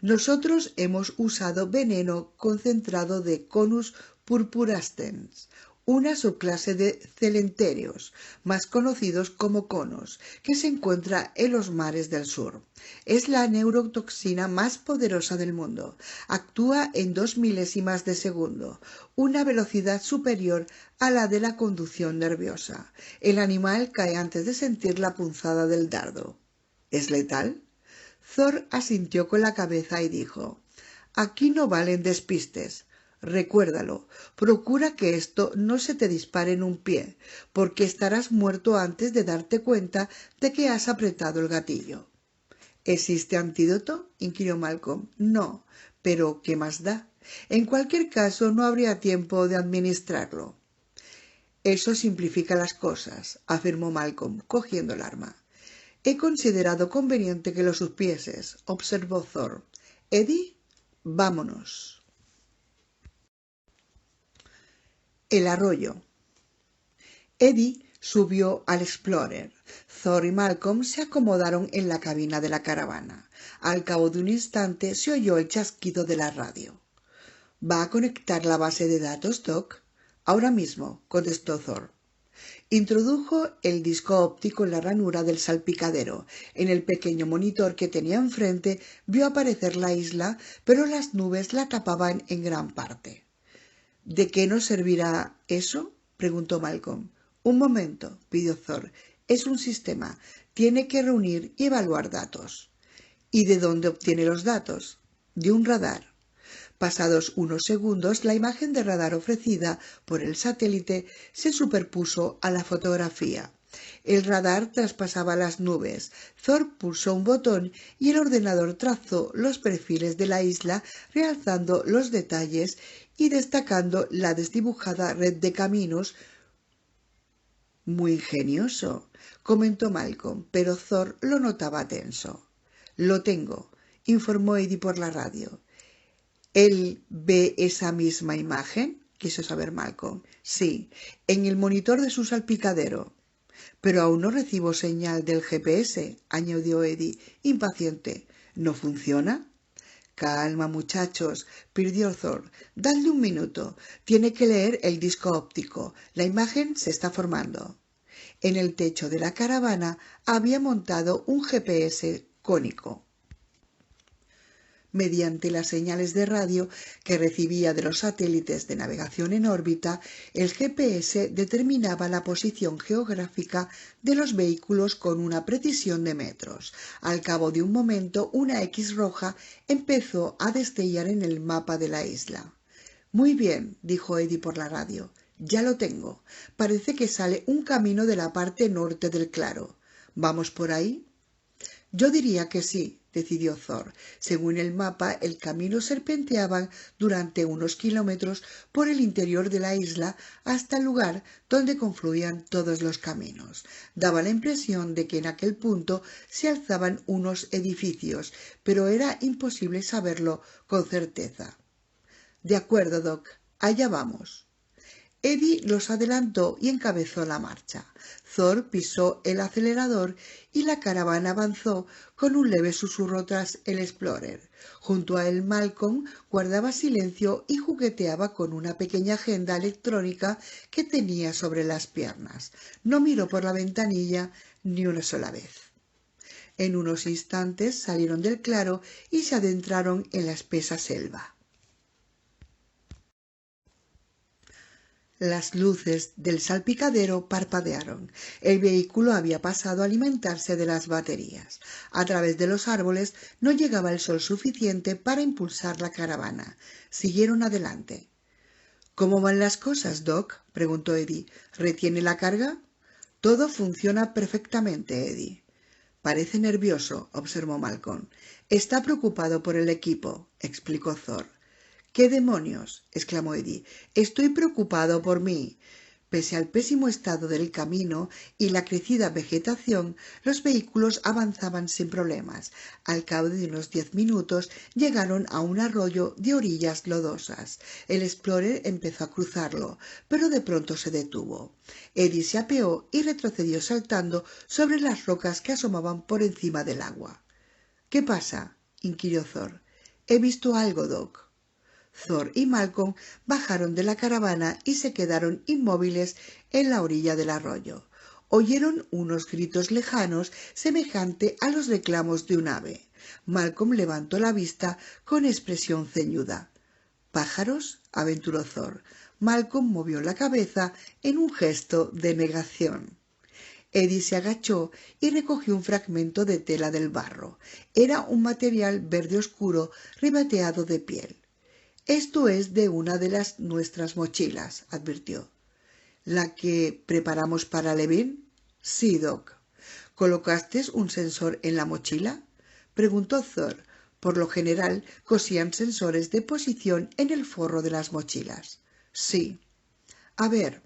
Nosotros hemos usado veneno concentrado de Conus purpurascens, una subclase de celentéreos, más conocidos como conos, que se encuentra en los mares del sur. Es la neurotoxina más poderosa del mundo. Actúa en 2 milésimas de segundo, una velocidad superior a la de la conducción nerviosa. El animal cae antes de sentir la punzada del dardo. ¿Es letal? Thor asintió con la cabeza y dijo: Aquí no valen despistes. Recuérdalo, procura que esto no se te dispare en un pie, porque estarás muerto antes de darte cuenta de que has apretado el gatillo. ¿Existe antídoto?, inquirió Malcolm. No, pero ¿qué más da? En cualquier caso, no habría tiempo de administrarlo. Eso simplifica las cosas, afirmó Malcolm, cogiendo el arma. He considerado conveniente que lo supieses, observó Thor. Eddie, vámonos. El arroyo. Eddie subió al Explorer. Thor y Malcolm se acomodaron en la cabina de la caravana. Al cabo de un instante se oyó el chasquido de la radio. ¿Va a conectar la base de datos, Doc? Ahora mismo, contestó Thor. Introdujo el disco óptico en la ranura del salpicadero. En el pequeño monitor que tenía enfrente vio aparecer la isla, pero las nubes la tapaban en gran parte. ¿De qué nos servirá eso?, preguntó Malcolm. Un momento, pidió Thor. Es un sistema. Tiene que reunir y evaluar datos. ¿Y de dónde obtiene los datos? De un radar. Pasados unos segundos, la imagen de radar ofrecida por el satélite se superpuso a la fotografía. El radar traspasaba las nubes. Thor pulsó un botón y el ordenador trazó los perfiles de la isla, realzando los detalles y destacando la desdibujada red de caminos. Muy ingenioso, comentó Malcolm, pero Thor lo notaba tenso. Lo tengo, informó Eddie por la radio. ¿Él ve esa misma imagen?, quiso saber Malcolm. Sí, en el monitor de su salpicadero. Pero aún no recibo señal del GPS, añadió Eddie, impaciente. ¿No funciona? Calma, muchachos, pidió Thor. Dadle un minuto. Tiene que leer el disco óptico. La imagen se está formando. En el techo de la caravana había montado un GPS cónico. Mediante las señales de radio que recibía de los satélites de navegación en órbita, el GPS determinaba la posición geográfica de los vehículos con una precisión de metros. Al cabo de un momento, una X roja empezó a destellar en el mapa de la isla. Muy bien, dijo Eddie por la radio. Ya lo tengo. Parece que sale un camino de la parte norte del claro. ¿Vamos por ahí? Yo diría que sí, decidió Thor. Según el mapa, el camino serpenteaba durante unos kilómetros por el interior de la isla hasta el lugar donde confluían todos los caminos. Daba la impresión de que en aquel punto se alzaban unos edificios, pero era imposible saberlo con certeza. De acuerdo, Doc. Allá vamos. Eddie los adelantó y encabezó la marcha. Thor pisó el acelerador y la caravana avanzó con un leve susurro tras el Explorer. Junto a él Malcolm guardaba silencio y jugueteaba con una pequeña agenda electrónica que tenía sobre las piernas. No miró por la ventanilla ni una sola vez. En unos instantes salieron del claro y se adentraron en la espesa selva. Las luces del salpicadero parpadearon. El vehículo había pasado a alimentarse de las baterías. A través de los árboles no llegaba el sol suficiente para impulsar la caravana. Siguieron adelante. —¿Cómo van las cosas, Doc? —preguntó Eddie. —¿Retiene la carga? —Todo funciona perfectamente, Eddie. —Parece nervioso —observó Malcolm. —Está preocupado por el equipo —explicó Thor. —¿Qué demonios? —exclamó Eddie—. Estoy preocupado por mí. Pese al pésimo estado del camino y la crecida vegetación, los vehículos avanzaban sin problemas. Al cabo de unos 10 minutos llegaron a un arroyo de orillas lodosas. El Explorer empezó a cruzarlo, pero de pronto se detuvo. Eddie se apeó y retrocedió saltando sobre las rocas que asomaban por encima del agua. —¿Qué pasa? —inquirió Thor. —He visto algo, Doc. Thor y Malcolm bajaron de la caravana y se quedaron inmóviles en la orilla del arroyo. Oyeron unos gritos lejanos semejantes a los reclamos de un ave. Malcolm levantó la vista con expresión ceñuda. —¿Pájaros? —aventuró Thor. Malcolm movió la cabeza en un gesto de negación. Eddie se agachó y recogió un fragmento de tela del barro. Era un material verde oscuro ribeteado de piel. —Esto es de una de nuestras mochilas —advirtió. —¿La que preparamos para Levin? —Sí, Doc. —¿Colocaste un sensor en la mochila? —preguntó Thor. Por lo general cosían sensores de posición en el forro de las mochilas. —Sí. —A ver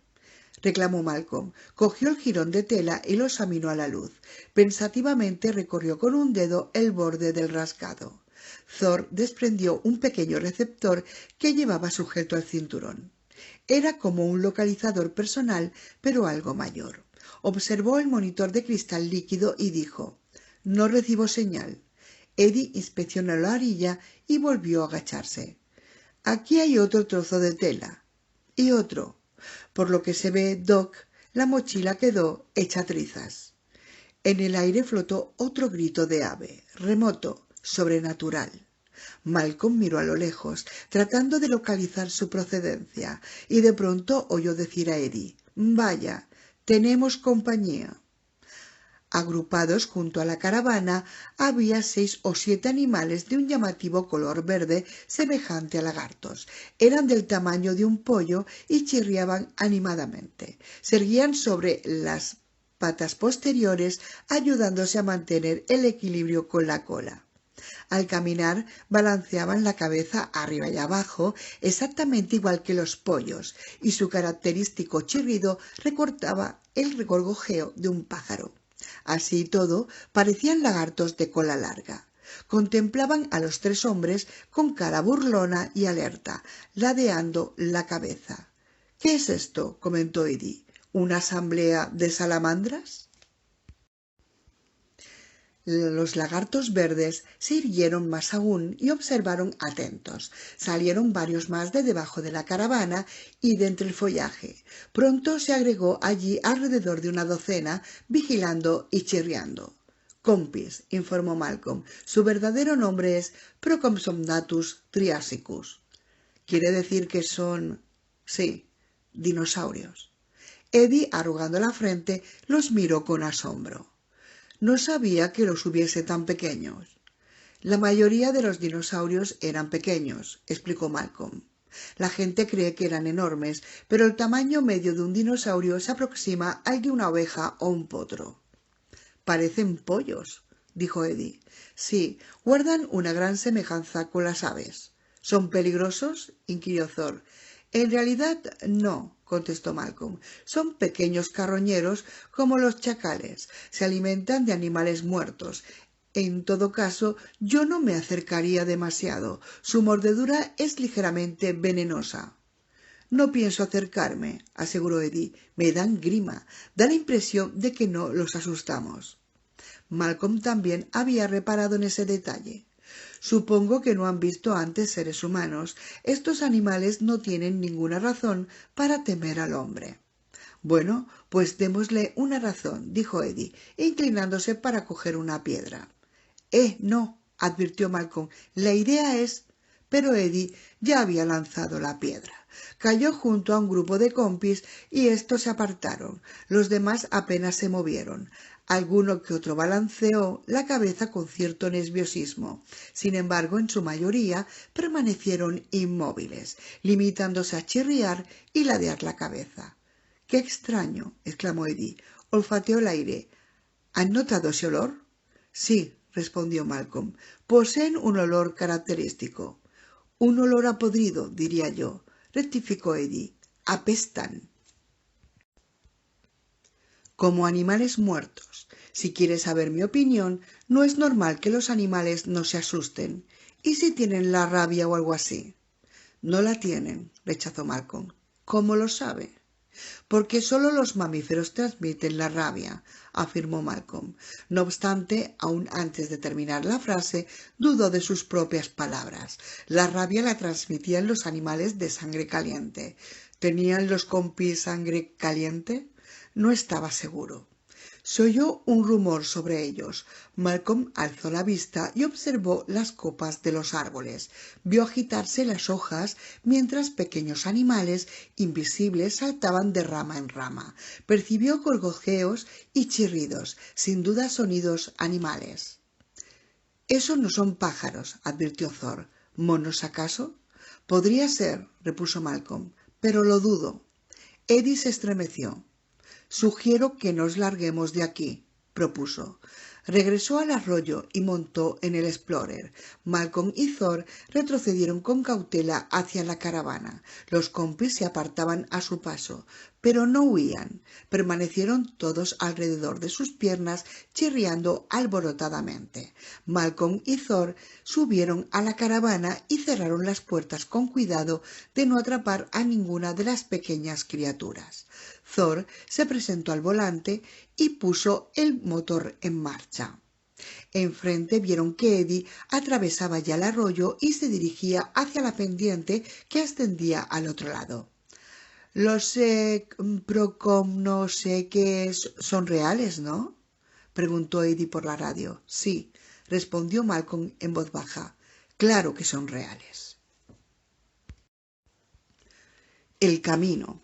—reclamó Malcolm. Cogió el jirón de tela y lo examinó a la luz. Pensativamente recorrió con un dedo el borde del rasgado. Thor desprendió un pequeño receptor que llevaba sujeto al cinturón. Era como un localizador personal, pero algo mayor. Observó el monitor de cristal líquido y dijo: —No recibo señal. Eddie inspeccionó la orilla y volvió a agacharse. —Aquí hay otro trozo de tela. Y otro. Por lo que se ve, Doc, la mochila quedó hecha trizas. En el aire flotó otro grito de ave, remoto, sobrenatural. Malcolm miró a lo lejos, tratando de localizar su procedencia, y de pronto oyó decir a Eddie: —Vaya, tenemos compañía. Agrupados junto a la caravana había 6 o 7 animales de un llamativo color verde semejante a lagartos. Eran del tamaño de un pollo y chirriaban animadamente. Se erguían sobre las patas posteriores, ayudándose a mantener el equilibrio con la cola. Al caminar balanceaban la cabeza arriba y abajo, exactamente igual que los pollos, y su característico chirrido recortaba el regorgojeo de un pájaro. Así y todo, parecían lagartos de cola larga. Contemplaban a los 3 hombres con cara burlona y alerta, ladeando la cabeza. —¿Qué es esto? —comentó Eddie— ¿una asamblea de salamandras? Los lagartos verdes se irguieron más aún y observaron atentos. Salieron varios más de debajo de la caravana y de entre el follaje. Pronto se agregó allí alrededor de una docena, vigilando y chirriando. —Compis —informó Malcolm—, su verdadero nombre es Procompsognathus triassicus. —¿Quiere decir que son? —Sí, dinosaurios. Eddie, arrugando la frente, los miró con asombro. No sabía que los hubiese tan pequeños. La mayoría de los dinosaurios eran pequeños, explicó Malcolm. La gente cree que eran enormes, pero el tamaño medio de un dinosaurio se aproxima al de una oveja o un potro. Parecen pollos, dijo Eddie. Sí, guardan una gran semejanza con las aves. ¿Son peligrosos? Inquirió Thor. En realidad no, contestó Malcolm. Son pequeños carroñeros como los chacales. Se alimentan de animales muertos. En todo caso, yo no me acercaría demasiado. Su mordedura es ligeramente venenosa. No pienso acercarme, aseguró Eddie. Me dan grima. Da la impresión de que no los asustamos. Malcolm también había reparado en ese detalle. Supongo que no han visto antes seres humanos. Estos animales no tienen ninguna razón para temer al hombre. Bueno, pues démosle una razón, dijo Eddie, inclinándose para coger una piedra. No, advirtió Malcolm, la idea es... Pero Eddie ya había lanzado la piedra. Cayó junto a un grupo de compis y estos se apartaron. Los demás apenas se movieron. Alguno que otro balanceó la cabeza con cierto nerviosismo. Sin embargo, en su mayoría permanecieron inmóviles, limitándose a chirriar y ladear la cabeza. —¡Qué extraño! —exclamó Eddie. Olfateó el aire. —¿Han notado ese olor? —Sí —respondió Malcolm—, poseen un olor característico. Un olor a podrido, diría yo —rectificó Eddie—. Apestan. Como animales muertos. Si quieres saber mi opinión, no es normal que los animales no se asusten. ¿Y si tienen la rabia o algo así? No la tienen, rechazó Malcolm. ¿Cómo lo sabe? Porque solo los mamíferos transmiten la rabia, afirmó Malcolm. No obstante, aún antes de terminar la frase, dudó de sus propias palabras. La rabia la transmitían los animales de sangre caliente. ¿Tenían los compis sangre caliente? No estaba seguro. Se oyó un rumor sobre ellos. Malcolm alzó la vista y observó las copas de los árboles. Vio agitarse las hojas mientras pequeños animales invisibles saltaban de rama en rama. Percibió gorgojeos y chirridos, sin duda sonidos animales. —Esos no son pájaros —advirtió Thor—. ¿Monos acaso? —Podría ser —repuso Malcolm—, pero lo dudo. Eddie se estremeció. —Sugiero que nos larguemos de aquí —propuso. Regresó al arroyo y montó en el Explorer. Malcolm y Thor retrocedieron con cautela hacia la caravana. Los compis se apartaban a su paso, pero no huían. Permanecieron todos alrededor de sus piernas, chirriando alborotadamente. Malcolm y Thor subieron a la caravana y cerraron las puertas con cuidado de no atrapar a ninguna de las pequeñas criaturas. Thor se presentó al volante y puso el motor en marcha. Enfrente vieron que Eddie atravesaba ya el arroyo y se dirigía hacia la pendiente que ascendía al otro lado. —Los Procom no sé qué son reales, ¿no? —preguntó Eddie por la radio. —Sí —respondió Malcolm en voz baja—, claro que son reales. El camino.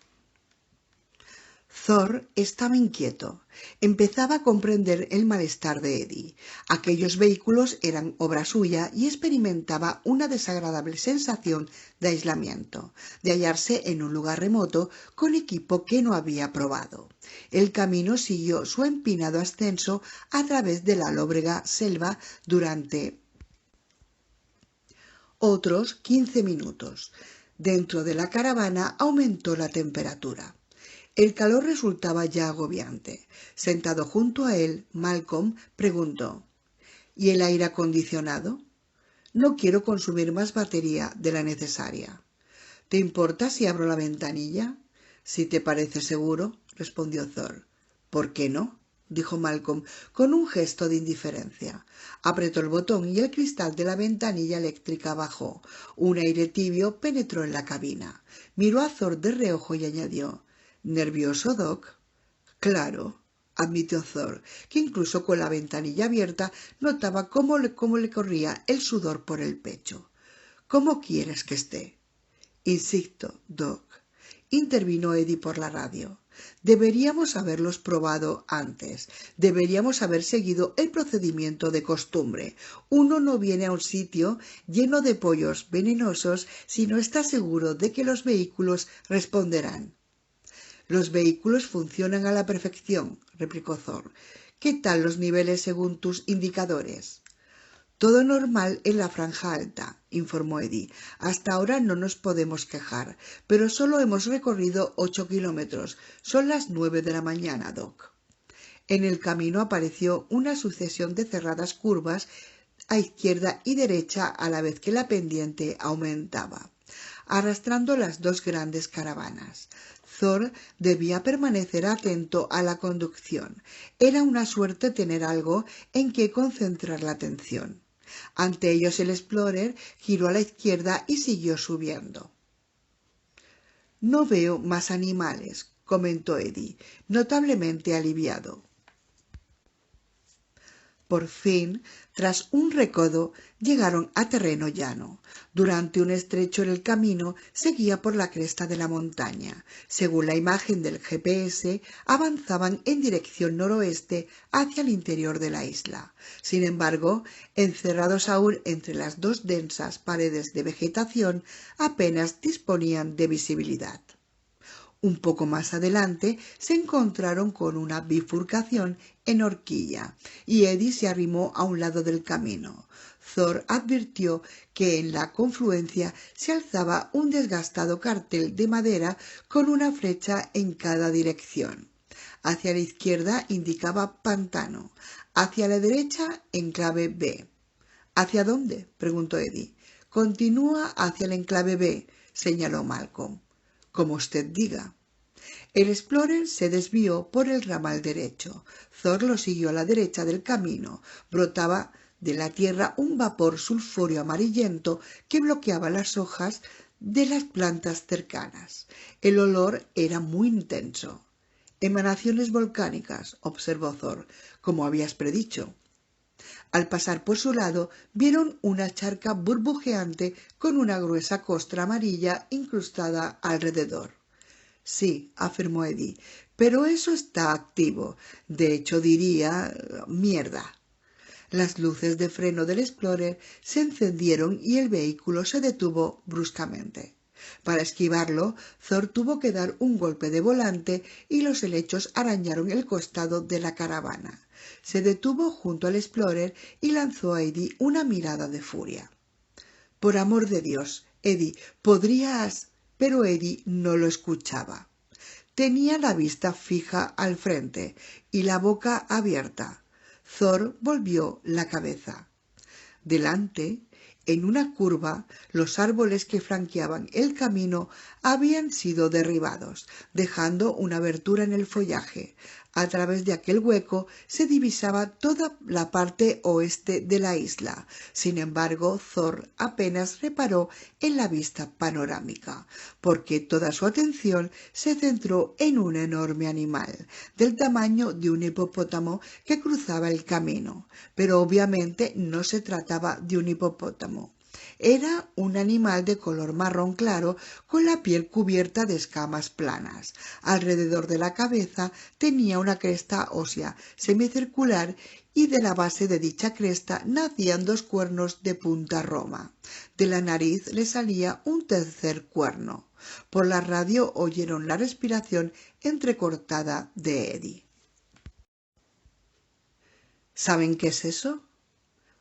Thor estaba inquieto. Empezaba a comprender el malestar de Eddie. Aquellos vehículos eran obra suya y experimentaba una desagradable sensación de aislamiento, de hallarse en un lugar remoto con equipo que no había probado. El camino siguió su empinado ascenso a través de la lóbrega selva durante otros 15 minutos. Dentro de la caravana aumentó la temperatura. El calor resultaba ya agobiante. Sentado junto a él, Malcolm preguntó: —¿Y el aire acondicionado? No quiero consumir más batería de la necesaria. —¿Te importa si abro la ventanilla? —Si te parece seguro —respondió Thor. —¿Por qué no? —dijo Malcolm con un gesto de indiferencia. Apretó el botón y el cristal de la ventanilla eléctrica bajó. Un aire tibio penetró en la cabina. Miró a Thor de reojo y añadió: —¿Nervioso, Doc? —Claro —admitió Thor, que incluso con la ventanilla abierta notaba cómo le corría el sudor por el pecho. —¿Cómo quieres que esté? —Insisto, Doc —intervino Eddie por la radio—, deberíamos haberlos probado antes. Deberíamos haber seguido el procedimiento de costumbre. Uno no viene a un sitio lleno de pollos venenosos si no está seguro de que los vehículos responderán. —Los vehículos funcionan a la perfección —replicó Thor—. ¿Qué tal los niveles según tus indicadores? —Todo normal en la franja alta —informó Eddie—. Hasta ahora no nos podemos quejar, pero solo hemos recorrido 8 kilómetros. Son las 9 de la mañana, Doc. En el camino apareció una sucesión de cerradas curvas a izquierda y derecha a la vez que la pendiente aumentaba. arrastrando las dos grandes caravanas. Thor debía permanecer atento a la conducción. Era una suerte tener algo en que concentrar la atención. Ante ellos el Explorer giró a la izquierda y siguió subiendo. «No veo más animales», comentó Eddie, notablemente aliviado. Por fin, tras un recodo, llegaron a terreno llano. Durante un estrecho en el camino seguía por la cresta de la montaña. Según la imagen del GPS, avanzaban en dirección noroeste hacia el interior de la isla. Sin embargo, encerrados aún entre las dos densas paredes de vegetación, apenas disponían de visibilidad. Un poco más adelante se encontraron con una bifurcación en horquilla y Eddie se arrimó a un lado del camino. Thor advirtió que en la confluencia se alzaba un desgastado cartel de madera con una flecha en cada dirección. Hacia la izquierda indicaba pantano, hacia la derecha enclave B. ¿Hacia dónde?, preguntó Eddie. «Continúa hacia el enclave B», señaló Malcolm. «Como usted diga». El Explorer se desvió por el ramal derecho. Thor lo siguió a la derecha del camino. Brotaba de la tierra un vapor sulfúreo amarillento que bloqueaba las hojas de las plantas cercanas. El olor era muy intenso. «Emanaciones volcánicas», observó Thor, «como habías predicho». Al pasar por su lado, vieron una charca burbujeante con una gruesa costra amarilla incrustada alrededor. «Sí», afirmó Eddie, «pero eso está activo. De hecho, diría... mierda». Las luces de freno del Explorer se encendieron y el vehículo se detuvo bruscamente. Para esquivarlo, Thor tuvo que dar un golpe de volante y los helechos arañaron el costado de la caravana. Se detuvo junto al Explorer y lanzó a Eddie una mirada de furia. «Por amor de Dios, Eddie, podrías...» Pero Eddie no lo escuchaba. Tenía la vista fija al frente y la boca abierta. Thor volvió la cabeza. Delante, en una curva, los árboles que flanqueaban el camino habían sido derribados, dejando una abertura en el follaje. A través de aquel hueco se divisaba toda la parte oeste de la isla. Sin embargo, Thor apenas reparó en la vista panorámica, porque toda su atención se centró en un enorme animal, del tamaño de un hipopótamo que cruzaba el camino. Pero obviamente no se trataba de un hipopótamo. Era un animal de color marrón claro con la piel cubierta de escamas planas. Alrededor de la cabeza tenía una cresta ósea semicircular y de la base de dicha cresta nacían dos cuernos de punta roma. De la nariz le salía un tercer cuerno. Por la radio oyeron la respiración entrecortada de Eddie. «¿Saben qué es eso?»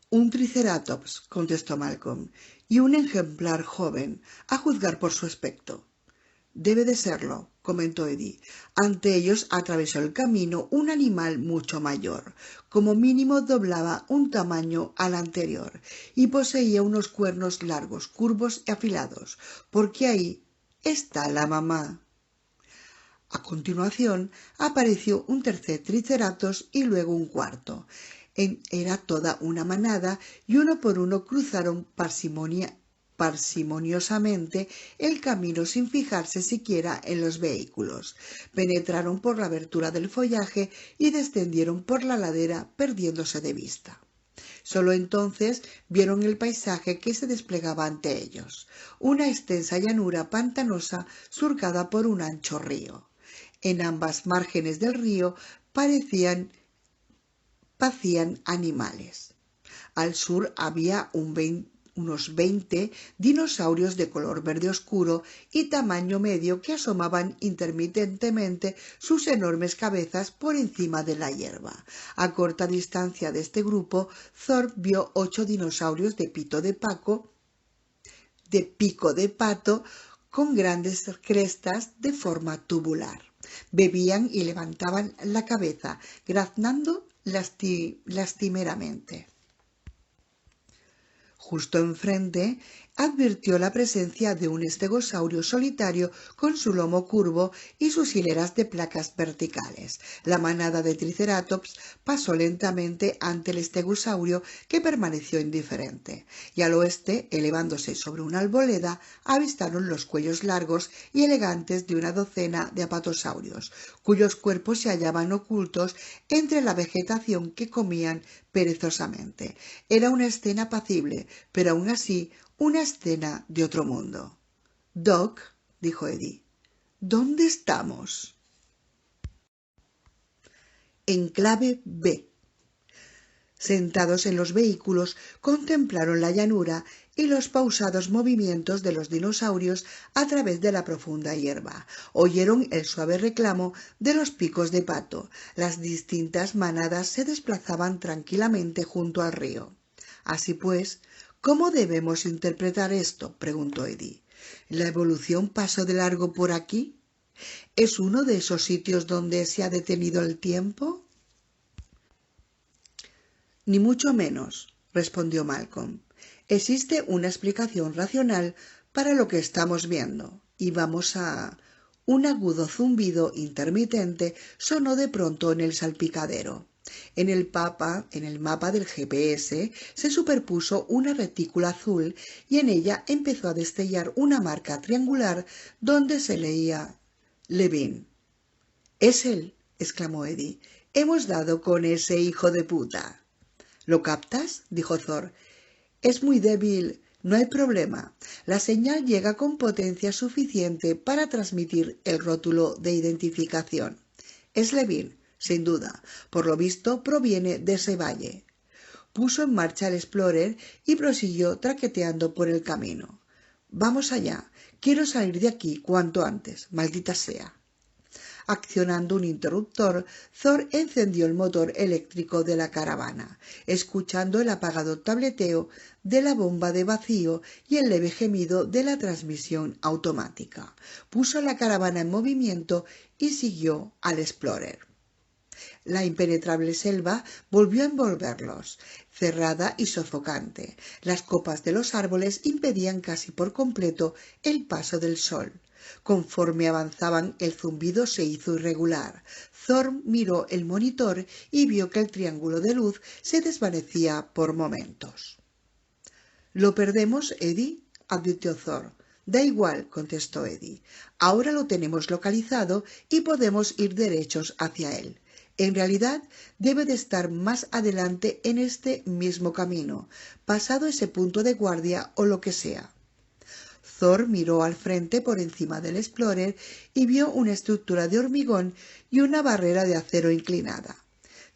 «Un triceratops», contestó Malcolm, «y un ejemplar joven, a juzgar por su aspecto». «Debe de serlo», comentó Eddie. Ante ellos atravesó el camino un animal mucho mayor. Como mínimo doblaba un tamaño al anterior y poseía unos cuernos largos, curvos y afilados. «Porque ahí está la mamá». A continuación apareció un tercer triceratops y luego un cuarto. Era toda una manada y uno por uno cruzaron parsimoniosamente el camino sin fijarse siquiera en los vehículos. Penetraron por la abertura del follaje y descendieron por la ladera perdiéndose de vista. Solo entonces vieron el paisaje que se desplegaba ante ellos, una extensa llanura pantanosa surcada por un ancho río. En ambas márgenes del río pacían animales. Al sur había unos 20 dinosaurios de color verde oscuro y tamaño medio que asomaban intermitentemente sus enormes cabezas por encima de la hierba. A corta distancia de este grupo, Thor vio 8 dinosaurios de pico de pato con grandes crestas de forma tubular. Bebían y levantaban la cabeza, graznando lastimeramente. Justo enfrente, advirtió la presencia de un estegosaurio solitario con su lomo curvo y sus hileras de placas verticales. La manada de triceratops pasó lentamente ante el estegosaurio, que permaneció indiferente, y al oeste, elevándose sobre una arboleda, avistaron los cuellos largos y elegantes de una docena de apatosaurios, cuyos cuerpos se hallaban ocultos entre la vegetación que comían perezosamente. Era una escena apacible, pero aún así una escena de otro mundo. «Doc», dijo Eddie, «¿dónde estamos?» Enclave B. Sentados en los vehículos, contemplaron la llanura y los pausados movimientos de los dinosaurios a través de la profunda hierba. Oyeron el suave reclamo de los picos de pato. Las distintas manadas se desplazaban tranquilamente junto al río. Así pues, ¿cómo debemos interpretar esto?, preguntó Eddie. ¿La evolución pasó de largo por aquí? ¿Es uno de esos sitios donde se ha detenido el tiempo? Ni mucho menos, respondió Malcolm. Existe una explicación racional para lo que estamos viendo, y vamos a... Un agudo zumbido intermitente sonó de pronto en el salpicadero. En el mapa del GPS se superpuso una retícula azul y en ella empezó a destellar una marca triangular donde se leía Levin. «Es él», exclamó Eddie. «Hemos dado con ese hijo de puta». «¿Lo captas?», dijo Thor. «Es muy débil. No hay problema. La señal llega con potencia suficiente para transmitir el rótulo de identificación. Es Levin, sin duda. Por lo visto proviene de ese valle». Puso en marcha el Explorer y prosiguió traqueteando por el camino. «Vamos allá. Quiero salir de aquí cuanto antes, maldita sea». Accionando un interruptor, Thor encendió el motor eléctrico de la caravana, escuchando el apagado tableteo de la bomba de vacío y el leve gemido de la transmisión automática. Puso la caravana en movimiento y siguió al Explorer. La impenetrable selva volvió a envolverlos, cerrada y sofocante. Las copas de los árboles impedían casi por completo el paso del sol. Conforme avanzaban, el zumbido se hizo irregular. Thor miró el monitor y vio que el triángulo de luz se desvanecía por momentos. «¿Lo perdemos, Eddie?», advirtió Thor. «Da igual», contestó Eddie. «Ahora lo tenemos localizado y podemos ir derechos hacia él. En realidad, debe de estar más adelante en este mismo camino, pasado ese punto de guardia o lo que sea». Thor miró al frente por encima del Explorer y vio una estructura de hormigón y una barrera de acero inclinada.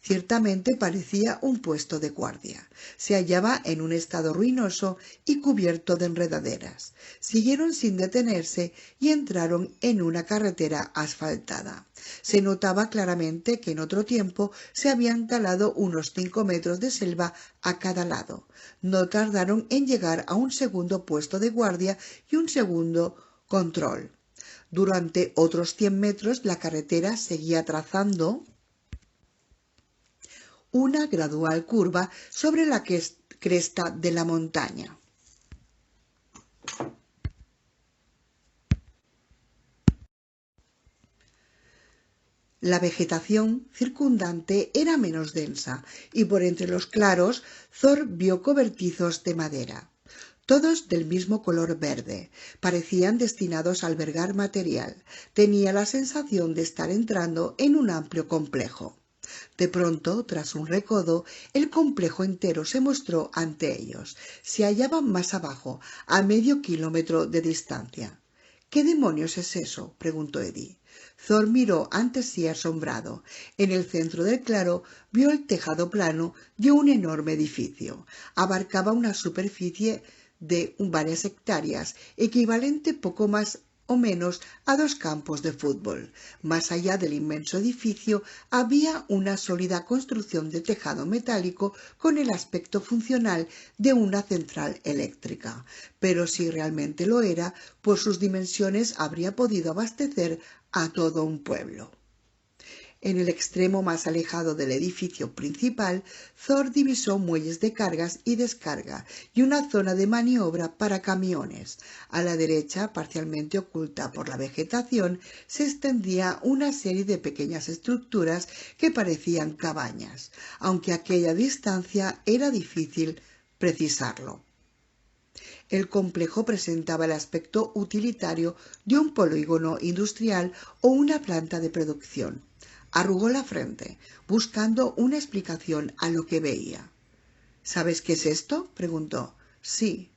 Ciertamente parecía un puesto de guardia. Se hallaba en un estado ruinoso y cubierto de enredaderas. Siguieron sin detenerse y entraron en una carretera asfaltada. Se notaba claramente que en otro tiempo se habían talado unos 5 metros de selva a cada lado. No tardaron en llegar a un segundo puesto de guardia y un segundo control. Durante otros 100 metros la carretera seguía trazando una gradual curva sobre la cresta de la montaña. La vegetación circundante era menos densa y por entre los claros Thor vio cobertizos de madera, todos del mismo color verde. Parecían destinados a albergar material. Tenía la sensación de estar entrando en un amplio complejo. De pronto, tras un recodo, el complejo entero se mostró ante ellos. Se hallaban más abajo, a medio kilómetro de distancia. «¿Qué demonios es eso?», preguntó Eddie. Thor miró ante sí asombrado. En el centro del claro vio el tejado plano de un enorme edificio. Abarcaba una superficie de varias hectáreas, equivalente poco más o menos a 2 campos de fútbol. Más allá del inmenso edificio había una sólida construcción de tejado metálico con el aspecto funcional de una central eléctrica. Pero si realmente lo era, por sus dimensiones habría podido abastecer a todo un pueblo. En el extremo más alejado del edificio principal, Thor divisó muelles de cargas y descarga y una zona de maniobra para camiones. A la derecha, parcialmente oculta por la vegetación, se extendía una serie de pequeñas estructuras que parecían cabañas, aunque a aquella distancia era difícil precisarlo. El complejo presentaba el aspecto utilitario de un polígono industrial o una planta de producción. Arrugó la frente, buscando una explicación a lo que veía. ¿Sabes qué es esto?, preguntó. Sí,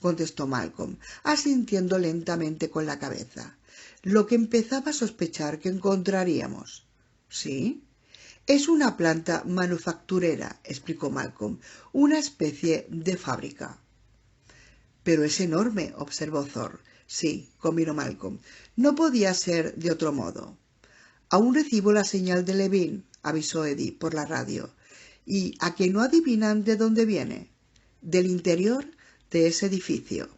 contestó Malcolm, asintiendo lentamente con la cabeza. Lo que empezaba a sospechar que encontraríamos. ¿Sí? Es una planta manufacturera, explicó Malcolm, una especie de fábrica. Pero es enorme, observó Thor. Sí, convino Malcolm. No podía ser de otro modo. Aún recibo la señal de Levin, avisó Eddie por la radio. ¿Y a que no adivinan de dónde viene? Del interior de ese edificio.